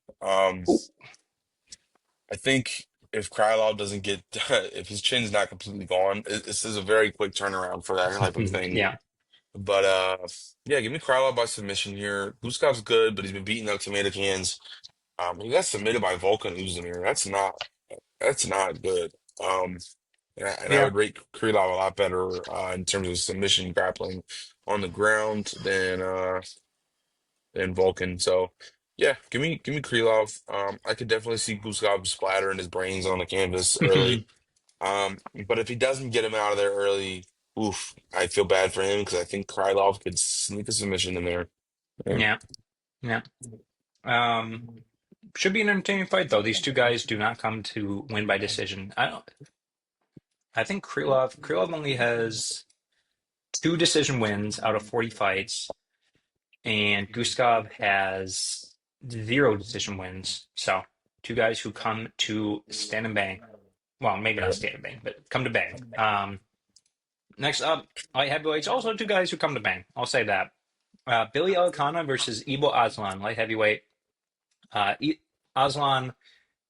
Ooh. I think if Krylov doesn't get if his chin's not completely gone, this is a very quick turnaround for that type of thing. Yeah, But yeah, give me Krylov by submission here. Guskov's good, but he's been beating up tomato cans. He got submitted by Volkan Ozdemir. That's not good. Um, and I yeah, would rate Krylov a lot better in terms of submission grappling on the ground than Volkan. So Yeah, give me Krylov. I could definitely see Gustav splattering his brains on the canvas early. But if he doesn't get him out of there early, oof, I feel bad for him because I think Krylov could sneak a submission in there. Yeah. Yeah, yeah. Um, should be an entertaining fight though. These two guys do not come to win by decision. I don't. I think Krylov only has two decision wins out of 40 fights, and Gustav has zero decision wins. So two guys who come to stand and bang. Well, maybe not stand and bang, but come to bang. Next up, light heavyweights. Also two guys who come to bang. I'll say that. Billy Elikana versus Ibo Aslan, light heavyweight. Aslan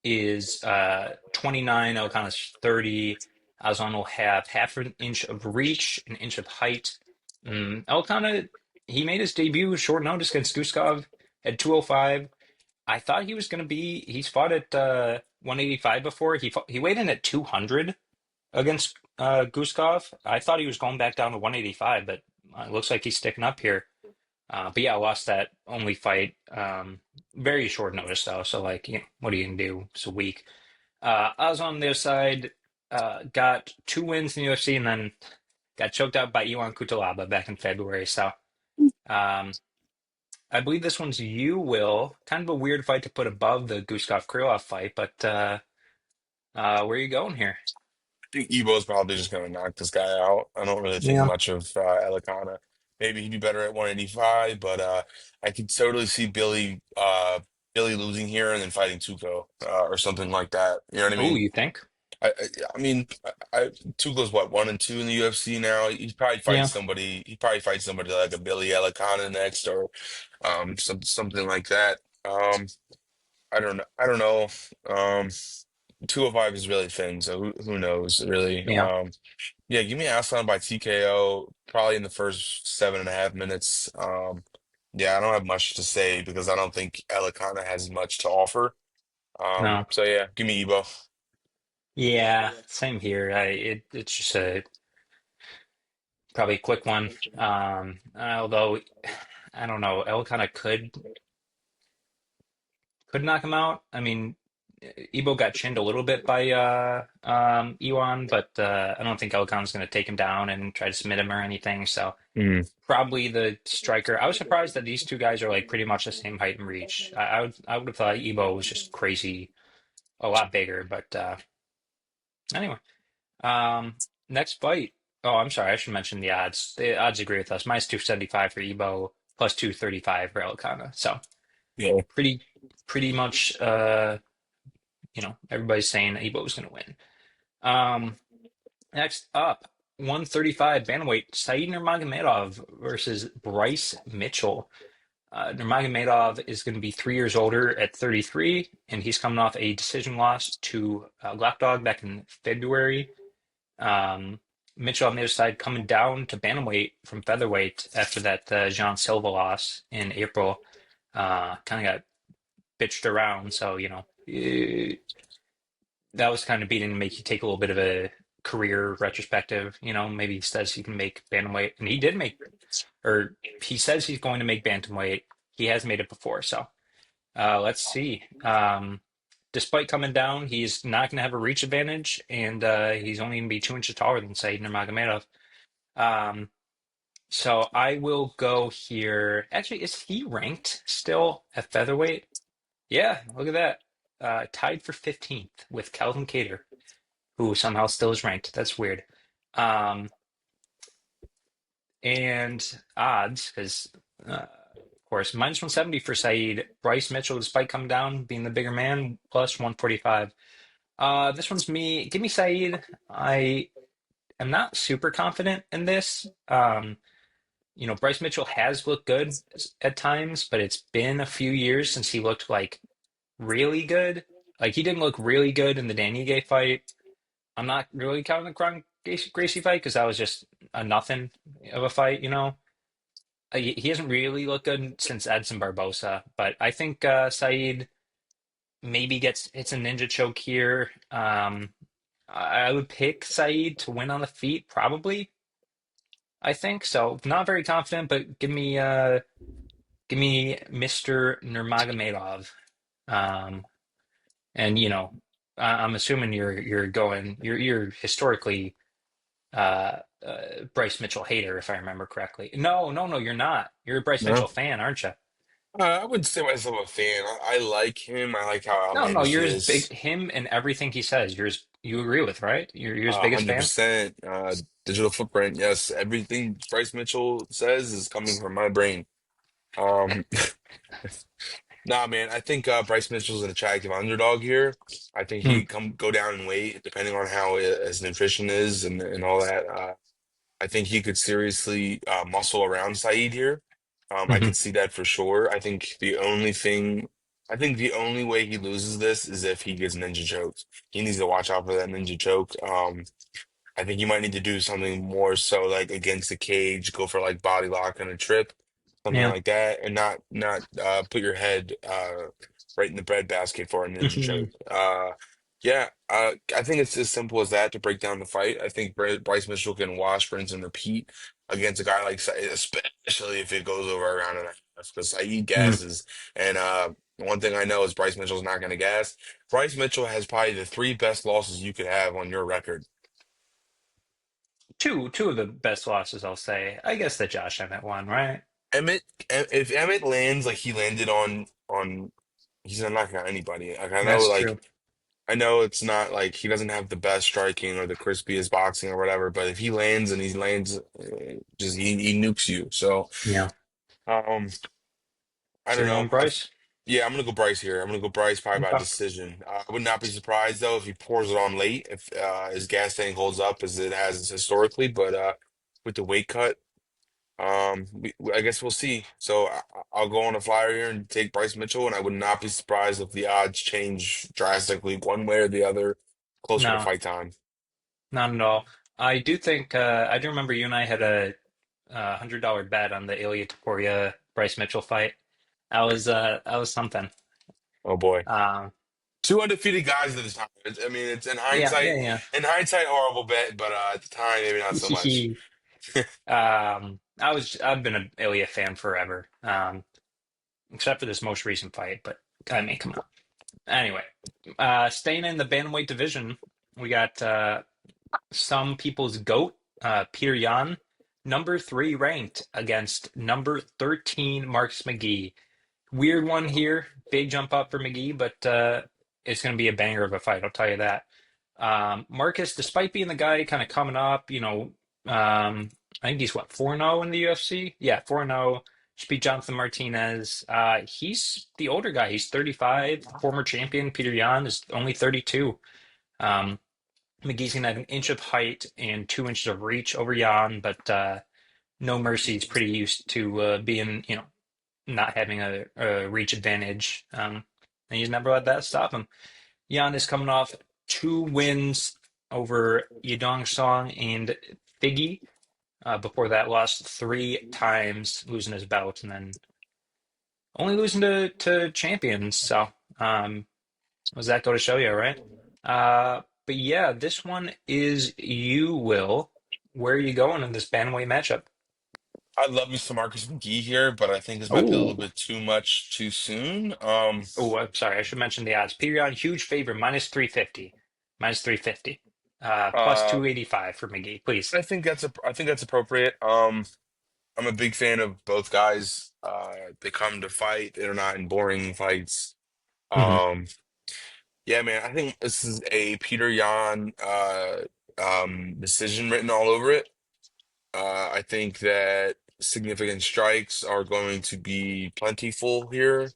is 29, Elikana's 30. Aslan will have half an inch of reach, an inch of height. Elikana, he made his debut short notice against Guskov at 205. I thought he was going to be, he's fought at 185 before. He weighed in at 200 against Guskov. I thought he was going back down to 185, but it looks like he's sticking up here. But yeah, I lost that only fight. Very short notice though, so like, what are you gonna do? It's a week. Oz on their side got two wins in the UFC and then got choked out by Iwan Kutalaba back in February. So um, I believe this one's you, Will. Kind of a weird fight to put above the Guskov Krylov fight, but where are you going here? Think Evo's probably just gonna knock this guy out. I don't really think Yeah. much of Elikana. Maybe he'd be better at 185, but I could totally see Billy losing here and then fighting Tuco or something like that. You know what I Oh, mean? you think? I mean, Tuco's what 1-2 in the UFC now. Yeah. He'd probably fight somebody like a Billy Elikana next or something like that. I don't know. I don't know. 205 is really thin, so who knows really? Yeah. Yeah, give me Aslan by TKO probably in the first 7.5 minutes. Yeah, I don't have much to say because I don't think Elikana has much to offer. No. So yeah, give me Ebo. Yeah. Same here. It's just a probably a quick one. Although I don't know, El kind of could knock him out. I mean, Ebo got chinned a little bit by Iwan, but I don't think Elkan's going to take him down and try to submit him or anything. So Mm. probably the striker. I was surprised that these two guys are like pretty much the same height and reach. I would have thought Ebo was just crazy, a lot bigger. But anyway, um, next fight. Oh, I'm sorry. I should mention the odds. The odds agree with us. Minus 275 for Ebo, plus 235 for Elcana. So Yeah. pretty much everybody's saying Ebo's gonna win. Um next up, 135 bantamweight, Said Nurmagomedov versus Bryce Mitchell. Nurmagomedov is going to be 3 years older at 33, and he's coming off a decision loss to Lapdog back in February. Um, Mitchell on the other side coming down to bantamweight from featherweight after that Jean Silva loss in April. Kind of got bitched around, so that was kind of beating to make you take a little bit of a career retrospective. Maybe he says he can make bantamweight, and he did make, or he says he's going to make bantamweight. He has made it before, so let's see. Despite coming down, he's not going to have a reach advantage, and he's only going to be 2 inches taller than Said Nurmagomedov. Um, so I will go here. Actually, is he ranked still at featherweight? Yeah, look at that. Tied for 15th with Calvin Kattar, who somehow still is ranked. That's weird. Um, and odds, because of course, minus 170 for Saeed. Bryce Mitchell, despite coming down, being the bigger man, plus 145. This one's me. Give me Saeed. I am not super confident in this. Bryce Mitchell has looked good at times, but it's been a few years since he looked like really good. Like he didn't look really good in the Danny Gay fight. I'm not really counting the Kron Gracie fight because that was just a nothing of a fight. He hasn't really looked good since Edson Barbosa, but I think Saeed maybe gets it's a ninja choke here. I would pick Saeed to win on the feet, probably. I think so. Not very confident, but give me Give me Mr. Nurmagomedov. Um, and I'm assuming you're historically Bryce Mitchell hater, if I remember correctly. No, no, no, you're not. You're a Bryce No. Mitchell fan, aren't you? I wouldn't say myself a fan. I like him. I like how No, no, outlandish he you're his is. big him and everything he says. You agree with, right? You're his biggest fan. 100%. Digital footprint. Yes, everything Bryce Mitchell says is coming from my brain. Um, Nah, man. I think Bryce Mitchell's an attractive underdog here. I think Hmm. he come go down in weight depending on how his nutrition is and all that. I think he could seriously muscle around Saeed here. I Hmm. could see that for sure. I think the only way he loses this is if he gets ninja choked. He needs to watch out for that ninja choke. I think you might need to do something more so like against the cage, go for like body lock and a trip, something Yeah. like that, and not put your head right in the breadbasket for a ninja Hmm. choke. Yeah, I think it's as simple as that to break down the fight. I think Bryce Mitchell can wash, rinse, and repeat against a guy like Saeed, especially if it goes over a round and a half, because Saeed Hmm. gasses. And one thing I know is Bryce Mitchell's not going to gas. Bryce Mitchell has probably the three best losses you could have on your record. Two of the best losses, I'll say. I guess the Josh Emmett one, right? If Emmett lands like he landed on, he's not knocking out anybody. That's true. I know it's not like he doesn't have the best striking or the crispiest boxing or whatever, but if he lands and he lands, just he nukes you. So Yeah. um, I So don't you're know. going Bryce? Yeah, I'm gonna go Bryce here. I'm gonna go Bryce probably by Okay. decision. I would not be surprised though if he pours it on late if his gas tank holds up as it has historically, but with the weight cut. I guess we'll see. So I'll go on a flyer here and take Bryce Mitchell, and I would not be surprised if the odds change drastically one way or the other closer to No, fight time. not at all. I do think I do remember you and I had a $100 bet on the Ilya Taporia Bryce Mitchell fight. That was something. Oh boy, Um, two undefeated guys at the time. I mean, it's yeah, yeah, in hindsight, horrible bet, but at the time, maybe not so much. yeah. I've been an Ilya fan forever, except for this most recent fight. But I mean, come on. Anyway, staying in the bantamweight division, we got some people's GOAT, Peter Yan, number three ranked against number 13 Marcus McGee. Weird one here, big jump up for McGee, but it's going to be a banger of a fight. I'll tell you that. Marcus, despite being the guy kind of coming up, I think he's what 4-0 in the UFC. Yeah, 4-0. Just beat Jonathan Martinez. He's the older guy. He's 35. Former champion Peter Yan is only 32. Um, McGee's gonna have an inch of height and 2 inches of reach over Yan, but no mercy. He's pretty used to being, not having a reach advantage. And he's never let that stop him. Jan is coming off two wins over Yadong Song and Figgy. Before that, lost three times, losing his bout, and then only losing to champions. So, what does that go to show you, right? But yeah, this one is you, Will. Where are you going in this bantamweight matchup? I love me some Marcus McGee here, but I think this might be a little Oh, bit too much too soon. oh, I'm sorry. I should mention the odds. Period, huge favor, minus 350. Minus 350. Plus Uh, 285 for McGee, please. I think that's appropriate. I'm a big fan of both guys. They come to fight. They're not in boring fights. Hmm. Um, yeah, man, I think this is a Peter Yan decision written all over it. I think that significant strikes are going to be plentiful here.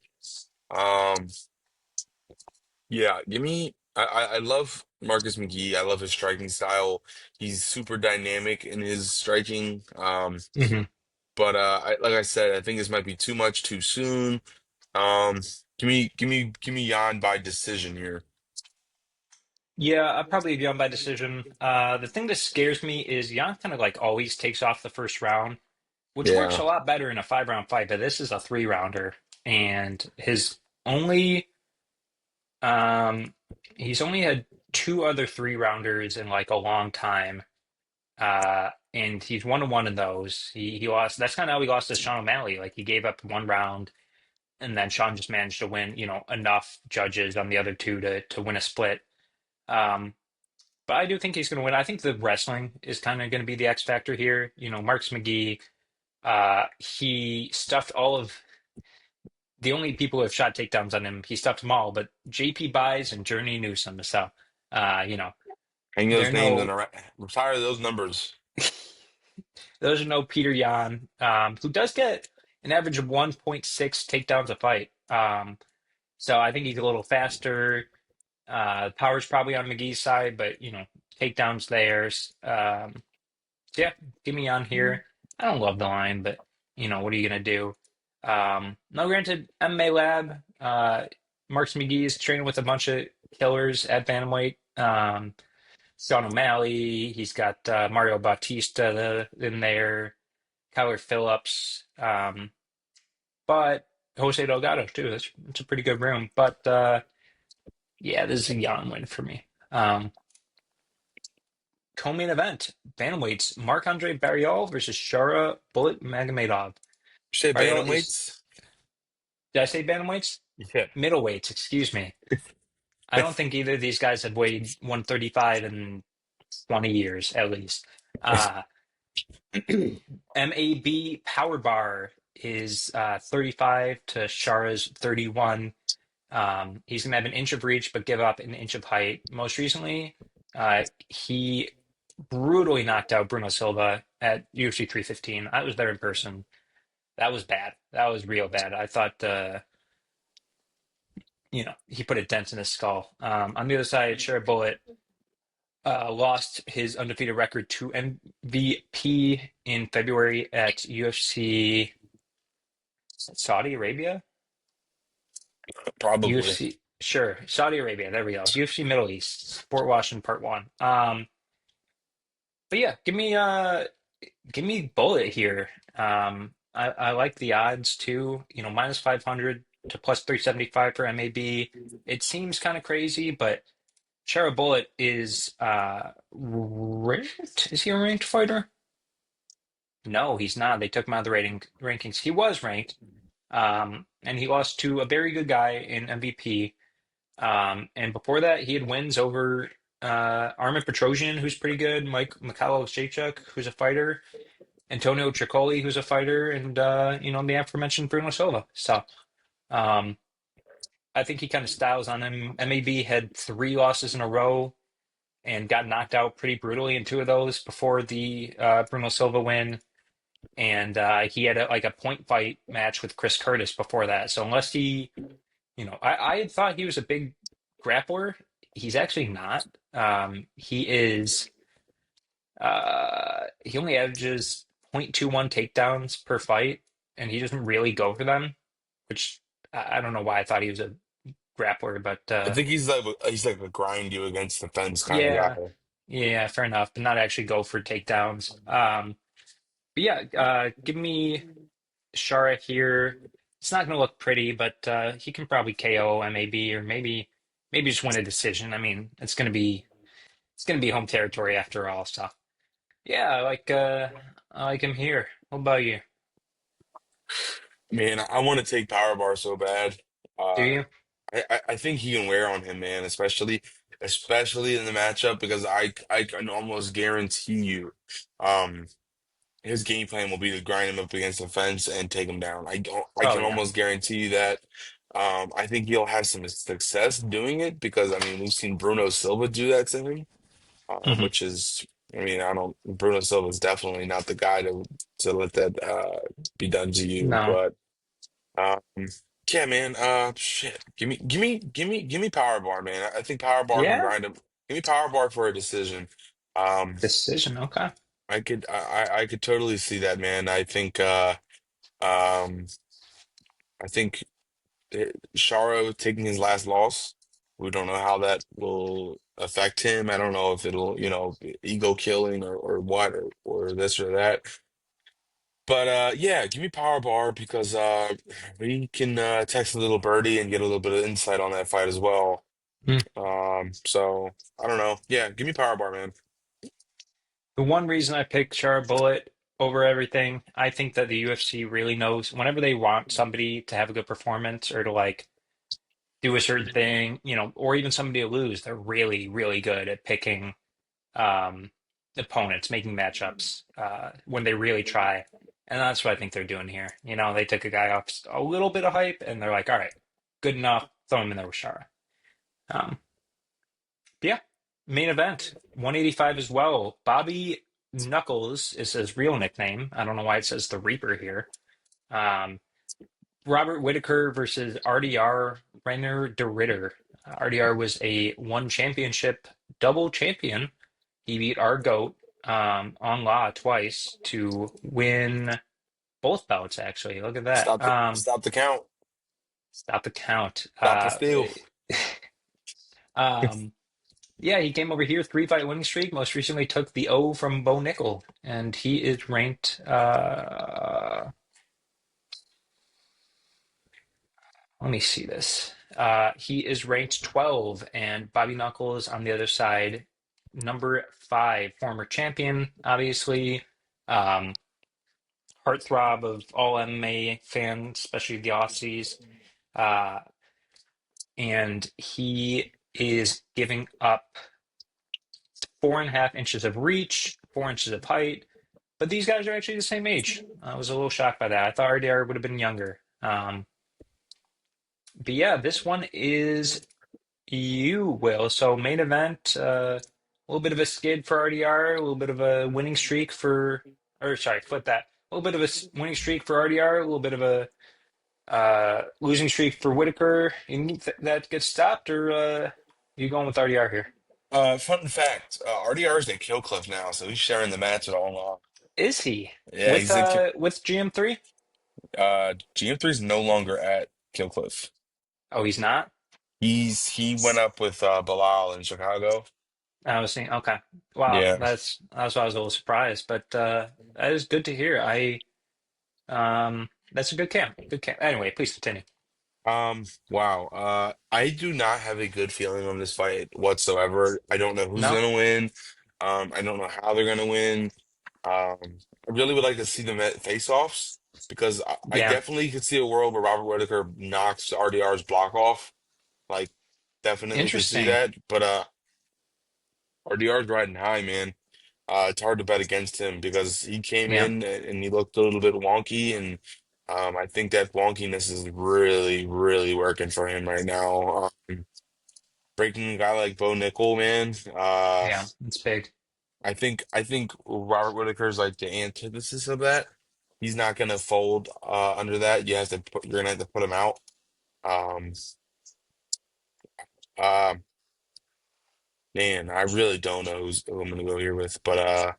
Um, yeah, give me. I love Marcus McGee. I love his striking style. He's super dynamic in his striking. Hmm. But like I said, I think this might be too much too soon. Um, give me Jan by decision here. Yeah, I'd probably be on by decision. The thing that scares me is Jan kind of like always takes off the first round, which works Yeah. a lot better in a 5-round fight, but this is a 3-rounder, and his only he's only had two other 3-rounders in like a long time. and he's 1-1 in those. He lost. That's kind of how he lost to Sean O'Malley. Like he gave up one round, and then Sean just managed to win, enough judges on the other two to win a split. Um, but I do think he's going to win. I think the wrestling is kind of going to be the X factor here. Marks McGee, he stuffed all of the only people who have shot takedowns on him. He stuffed them all, but JP Buys and Journey Newsom. So, uh, you know, Hang those they're names and no, retire those numbers. those are no Peter Yan, who does get an average of 1.6 takedowns a fight. So I think he's a little faster. Power's probably on McGee's side, but takedowns theirs. So yeah, give me on here. I don't love the line, but what are you gonna do? No, granted, MMA Lab, Marks McGee is training with a bunch of killers at bantamweight. Sean O'Malley, he's got Mario Bautista in there, Kyler Phillips, but Jose Delgado too. That's a pretty good room. But yeah, this is a Yan win for me. Co-main event, bantamweights, Marc-Andre Barrial versus Shara Bullet Magomedov. Say Barrial is, bantamweights? did I say bantamweights? Yeah. Middleweights, excuse me. I don't think either of these guys have weighed 135 in 20 years at least. Uh, MAB Power Bar is 35 to Shara's 31. He's going to have an inch of reach, but give up an inch of height. Most recently, he brutally knocked out Bruno Silva at UFC 315. I was there in person. That was bad. That was real bad. I thought, he put a dent in his skull. On the other side, Shara Bullet lost his undefeated record to MVP in February at UFC Saudi Arabia. Probably. UFC, sure, Saudi Arabia. There we go. UFC Middle East, Sport Washington Part One. But yeah, give me Bullet here. I like the odds too. Minus 500 to plus 375 for MAB. It seems kind of crazy, but Shara Bullet is ranked. Is he a ranked fighter? No, he's not. They took him out of the rankings. He was ranked, and he lost to a very good guy in MVP. And before that, he had wins over Armin Petrosian, who's pretty good, Mike Mikhailo Jacek, who's a fighter, Antonio Triccoli, who's a fighter, and the aforementioned Bruno Silva. So um, I think he kind of styles on him. MAB had three losses in a row and got knocked out pretty brutally in two of those before the Bruno Silva win. And he had like a point fight match with Chris Curtis before that. So unless I had thought he was a big grappler. He's actually not. He only averages 0.21 takedowns per fight, and he doesn't really go for them, which I don't know why I thought he was a grappler, but I think he's like a grind you against the fence kind of yeah, guy. yeah, fair enough, but not actually go for takedowns. But yeah, give me Shara here. It's not going to look pretty, but he can probably KO MAB or maybe just win a decision. I mean, it's gonna be home territory after all. So yeah, I like him here. What about you? Man, I want to take Power Bar so bad. Do Uh, you? I think he can wear on him, man, especially in the matchup because I can almost guarantee you, um, his game plan will be to grind him up against the fence and take him down. I Oh can yeah. almost guarantee you that. I think he'll have some success doing it because I mean we've seen Bruno Silva do that to him, Hmm. which is I mean I don't Bruno Silva is definitely not the guy to let that be done to you, No. but. Um, yeah, man. Shit. Give me Power Bar, man. I think Power Bar can Yeah. grind him. Give me Power Bar for a decision. Um, Decision. Okay. I could totally see that, man. Um, I think Sharo taking his last loss. We don't know how that will affect him. I don't know if it'll, be ego killing or what or this or that. But yeah, give me Power Bar because we can text a little birdie and get a little bit of insight on that fight as well. Hmm. So I don't know. Yeah, give me Power Bar, man. The one reason I picked Sharp Bullet over everything, I think that the UFC really knows whenever they want somebody to have a good performance or to like do a certain thing, or even somebody to lose, they're really, really good at picking um, opponents, making matchups when they really try. And that's what I think they're doing here. They took a guy off a little bit of hype and they're like, all right, good enough, throw him in there with Shara. Um, but yeah, main event, 185 as well. Bobby Knuckles is his real nickname. I don't know why it says the Reaper here. Um, Robert Whittaker versus RDR Renner de Ritter. RDR was a one championship double champion. He beat our GOAT on Law twice to win both bouts, actually. Look at that. Stop the count. Stop the count. Stop the steal. Um, yeah, he came over here, three-fight winning streak. Most recently took the O from Bo Nickel, and he is ranked. Let me see this. He is ranked 12, and Bobby Knuckles on the other side, number 5, former champion, obviously. Um, Heartthrob of all MMA fans, especially the Aussies. Uh, and he is giving up 4.5 inches of reach, 4 inches of height. But these guys are actually the same age. I was a little shocked by that. I thought RDR would have been younger. But yeah, this one is you, Will. So main event, a little bit of a skid for RDR, a little bit of a winning streak or sorry, flip that. A little bit of a winning streak for RDR, a little bit of a losing streak for Whittaker. You think that gets stopped, or you going with RDR here? Fun fact, RDR is in Kill Cliff now, so he's sharing the match with all along. Is he Yeah, he's in with GM3? GM3 is no longer at Kill Cliff. Oh, he's not. He went up with Bilal in Chicago. I was saying, okay, wow, Yeah. that's why I was a little surprised, but that is good to hear. That's a good camp. Good camp. Anyway, please continue. Wow. I do not have a good feeling on this fight whatsoever. I don't know who's No? gonna win. I don't know how they're gonna win. I really would like to see them at face-offs because I Yeah. definitely could see a world where Robert Whittaker knocks RDR's block off. Like, definitely could see Interesting. that. But RDR's riding high, man. It's hard to bet against him because he came Yeah. in and he looked a little bit wonky, and I think that wonkiness is really, really working for him right now. Breaking a guy like Bo Nickel, man. Yeah. It's big. I think Robert Whitaker's like the antithesis of that. He's not gonna fold under that. You're gonna have to put him out. Um, uh, Man, I really don't know who I'm gonna go here with, but I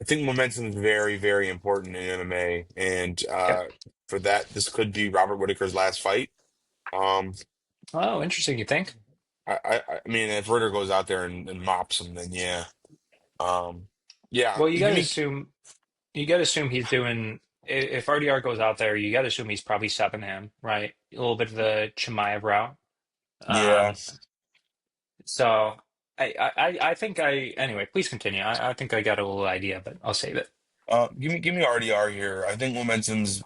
think momentum is very, very important in MMA, and Yep. for that, this could be Robert Whitaker's last fight. Um, Oh, interesting, you think? I mean, if Ritter goes out there and mops him, then yeah, um, yeah. Well, Give me, you gotta assume he's doing if RDR goes out there, you gotta assume he's probably subbing him, right? A little bit of the Chimaev route. yeah. Um, so I think anyway, please continue. I think I got a little idea, but I'll save it. Give me RDR here. I think momentum's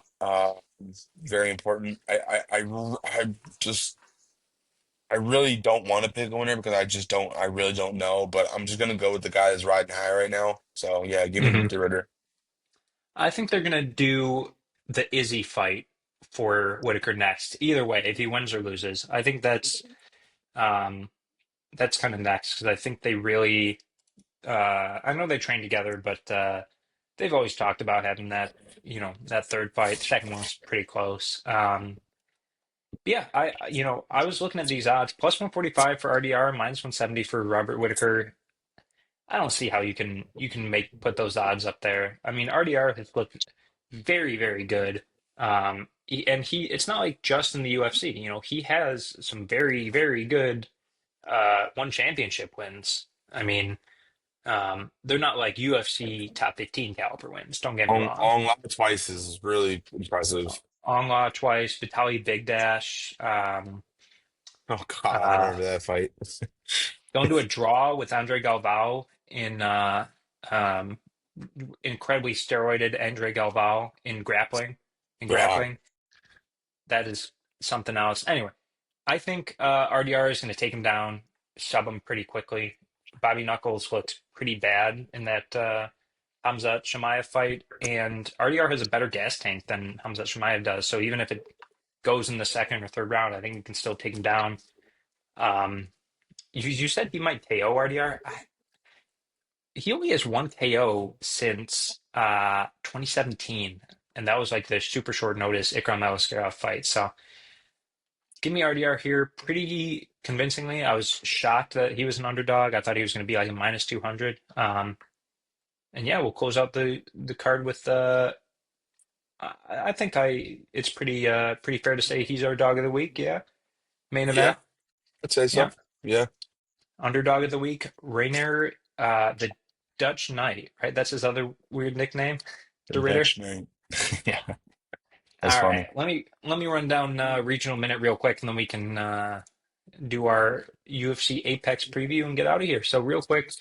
very important. Just I really don't want to pick a winner because I really don't know. But I'm just gonna go with the guy that's riding high right now. So yeah, give me Hmm. the Ritter. I think they're gonna do the Izzy fight for Whitaker next. Either way, if he wins or loses, I think um that's kind of next because I think they really I know they train together, but they've always talked about having that third fight. The second one's pretty close. Yeah, I was looking at these odds, plus 145 for RDR, minus 170 for Robert Whitaker. I don't see how you can make put those odds up there. I mean, RDR has looked very, very good. And it's not like just in the UFC, he has some very, very good one championship wins. I mean, they're not like UFC top 15 caliber wins, don't get me wrong. On lot twice is really impressive. Onla twice, Vitaly Big Dash, Oh God, I uh, remember that fight. going to a draw with Andre Galvao in um, incredibly steroided Andre Galvao in Yeah. grappling. That is something else. Anyway, I think RDR is going to take him down, sub him pretty quickly. Bobby Knuckles looked pretty bad in that Hamzat Chimaev fight, and RDR has a better gas tank than Hamzat Chimaev does. So even if it goes in the second or third round, I think you can still take him down. Um, you said he might KO RDR. He only has one KO since 2017, and that was like the super short notice Ikram Aliskerov fight. So give me RDR here pretty convincingly. I was shocked that he was an underdog. I thought he was going to be like a minus 200. And yeah, we'll close out the card with I think it's pretty fair to say he's our dog of the week. Yeah, main Yeah, event. I'd say Yeah, so. Yeah. underdog of the week. Rainier, the Dutch Knight, right? That's his other weird nickname, The the Ritter. Dutch name. Yeah, that's All funny. right, let me run down regional minute real quick, and then we can do our UFC Apex preview and get out of here. So real quick,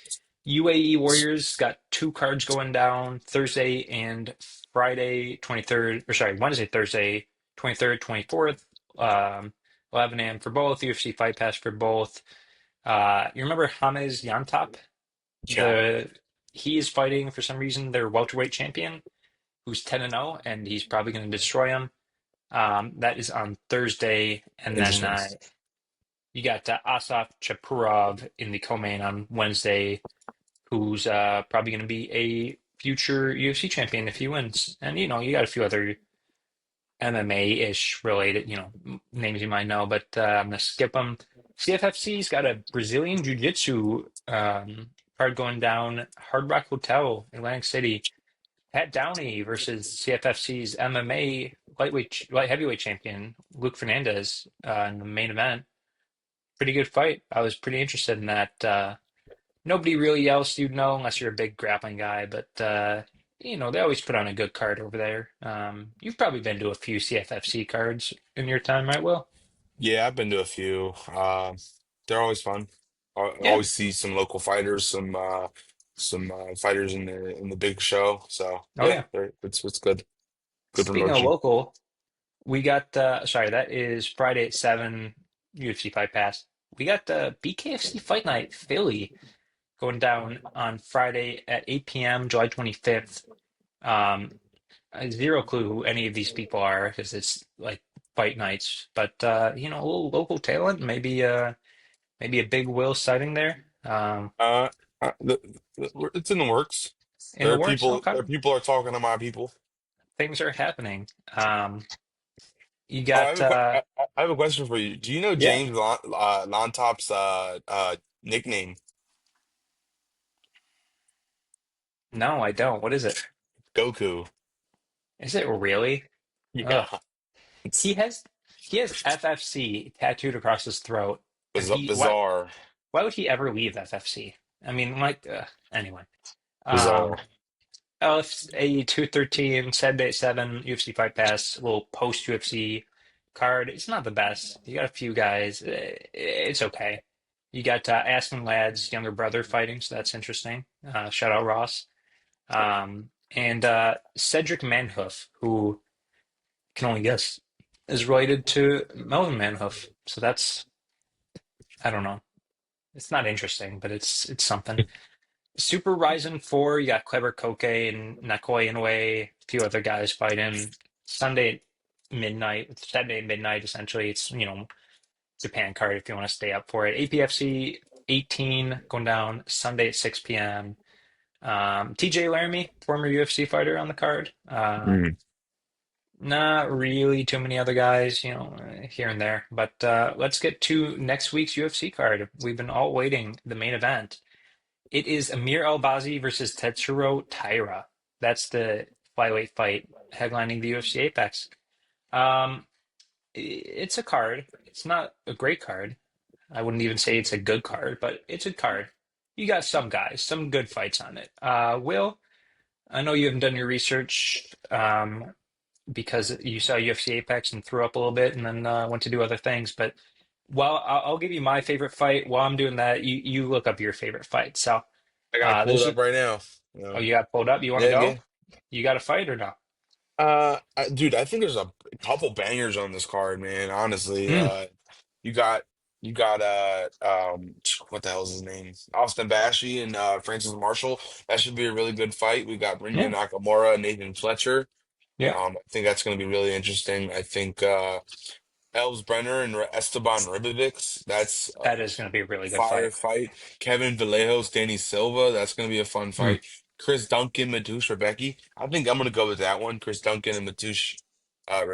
UAE Warriors got two cards going down Thursday and Friday 23rd, or sorry, Wednesday, Thursday 23rd, 24th, 11 a.m. for both, UFC Fight Pass for both. You remember James Yantop? Yeah. The he is fighting for some reason their welterweight champion, who's 10 and 0, and he's probably going to destroy him. That is on Thursday, and then Interesting. you got Asaf Chaparov in the co-main on Wednesday, who's probably going to be a future UFC champion if he wins. And you got a few other MMA-ish related, names you might know, but I'm gonna skip them. CFFC's got a Brazilian Jiu-Jitsu card going down. Hard Rock Hotel, Atlantic City. Pat Downey versus CFFC's MMA light heavyweight champion Luke Fernandez in the main event. Pretty good fight. I was pretty interested in that. Nobody really else you'd know unless you're a big grappling guy, but they always put on a good card over there. You've probably been to a few CFFC cards in your time, right, Will? Yeah, I've been to a few. They're always fun. I Yeah. always see some local fighters, some fighters in the big show. So Oh yeah, yeah. it's good. Good Speaking of promotion. local, we got sorry, that is Friday at 7 UFC Fight Pass. We got the BKFC Fight Night Philly going down on Friday at 8 p.m. July 25th. Um, I have zero clue who any of these people are because it's like fight nights. But a little local talent, maybe a big Will sighting there. Uh, it's in the works. In the works. There Okay, are people are talking to my people. things are happening. You Oh, got I have a question for you. Do you know yeah. James Lontop's nickname? No, I don't. What is it? Goku. Is it really? Ugh. Yeah, it's He has he has FFC tattooed across his throat, and he why bizarre, why would he ever leave FFC? I mean, like anyway. bizarre. Um, LFA 213, Saturday at 7, UFC Fight Pass, little post UFC card. It's not the best. You got a few guys. It's okay. You got Aspen Ladd's younger brother fighting, so that's interesting. Shout out Ross. And Cedric Manhoof, who can only guess, is related to Melvin Manhoof. So that's, I don't know. It's not interesting, but it's something. Super Ryzen 4, you got Kleber Koke and Nakoi Inoue, a few other guys fighting. Sunday at midnight, Saturday at midnight, essentially. It's, Japan card if you want to stay up for it. APFC 18 going down Sunday at 6 p.m. TJ Laramie, former UFC fighter on the card. Mm. Not really too many other guys, here and there. But let's get to next week's UFC card. We've been all waiting, the main event. It is Amir Albazi versus Tetsuro Taira. That's the flyweight fight headlining the UFC Apex. Um, it's a card. It's not a great card. I wouldn't even say it's a good card, but it's a card. You got some guys, some good fights on it. Will, I know you haven't done your research because you saw UFC Apex and threw up a little bit and then went to do other things. But while I'll give you my favorite fight, while I'm doing that, you look up your favorite fight. So. I got to pull it This up is. right now. Oh, you got pulled up. You want to Yeah, go? yeah. You got a fight or no? Dude, I think there's a couple bangers on this card, man. Honestly, Mm, you got you got what the hell's his name? Austin Bashi and Francis Marshall. That should be a really good fight. We got Rinya yeah, Nakamura, Nathan Fletcher. yeah. I think that's going to be really interesting. I think Elves Brenner and Esteban Ribovics. That's That is going to be a really good fire fight. fight. Kevin Vallejos, Danny Silva. That's going to be a fun Mm, fight. Chris Duncan, Mateusz Rebecki. I think I'm going to go with that one. Chris Duncan and Mateusz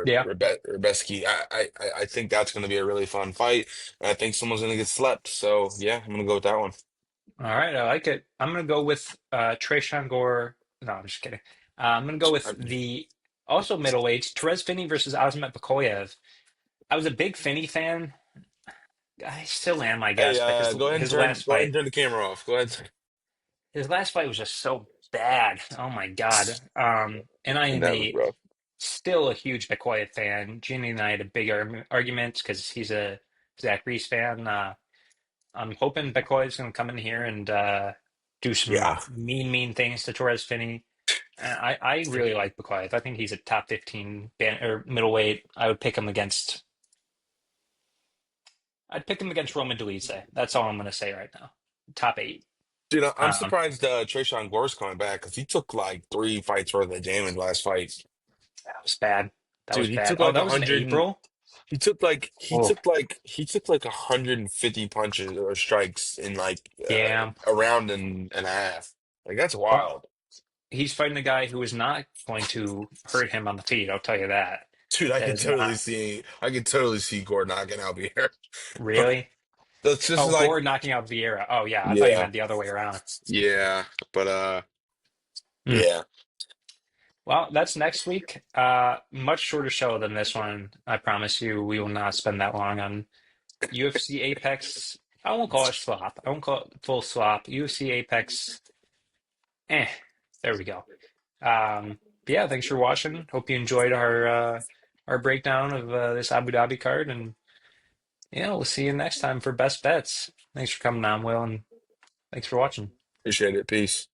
yeah. Rebeski. I think that's going to be a really fun fight. And I think someone's going to get slept. So yeah, I'm going to go with that one. All right, I like it. I'm going to go with Tresean Gore. No, I'm just kidding. I'm going to go with the also middleweights, Terez Finney versus Azamat Bakoyev. I was a big Finney fan. I still am, I Hey, guess, but his his last go ahead and fight, turn the camera off. Go ahead. his last fight was just so bad. Oh my God. And I am That was a rough. still a huge Bakoyev fan. Jeannie and I had a big argument because he's a Zach Reese fan. I'm hoping Bakoyev's going to come in here and do some Yeah. mean things to Torres Finney. I really like Bakoyev. I think he's a top 15 or middleweight. I'd pick him against Roman Dolidze. That's all I'm going to say right now. Top eight. Dude, I'm Um, surprised Tresean Gore's coming back because he took like 3 fights worth of damage last fight. that was bad. That was Dude, he bad. took Oh, like that a was in hundred and April. Oh, he took like 150 punches or strikes in like yeah. a round and a half. Like that's Well, wild. he's fighting a guy who is not going to hurt him on the feet. I'll tell you that. Dude, That is not I could totally see Gore knocking out here. really. That's just Oh, like Gore knocking out Vieira. Oh, yeah. I thought you yeah, meant the other way around. yeah, but Hmm. yeah, Well, that's next week. Much shorter show than this one. I promise you, we will not spend that long on UFC Apex. I won't call it slop. I won't call it full slop. UFC Apex. Eh, there we go. But yeah, thanks for watching. Hope you enjoyed our breakdown of this Abu Dhabi card, and yeah, we'll see you next time for best bets. Thanks for coming on, Will, and thanks for watching. appreciate it. Peace.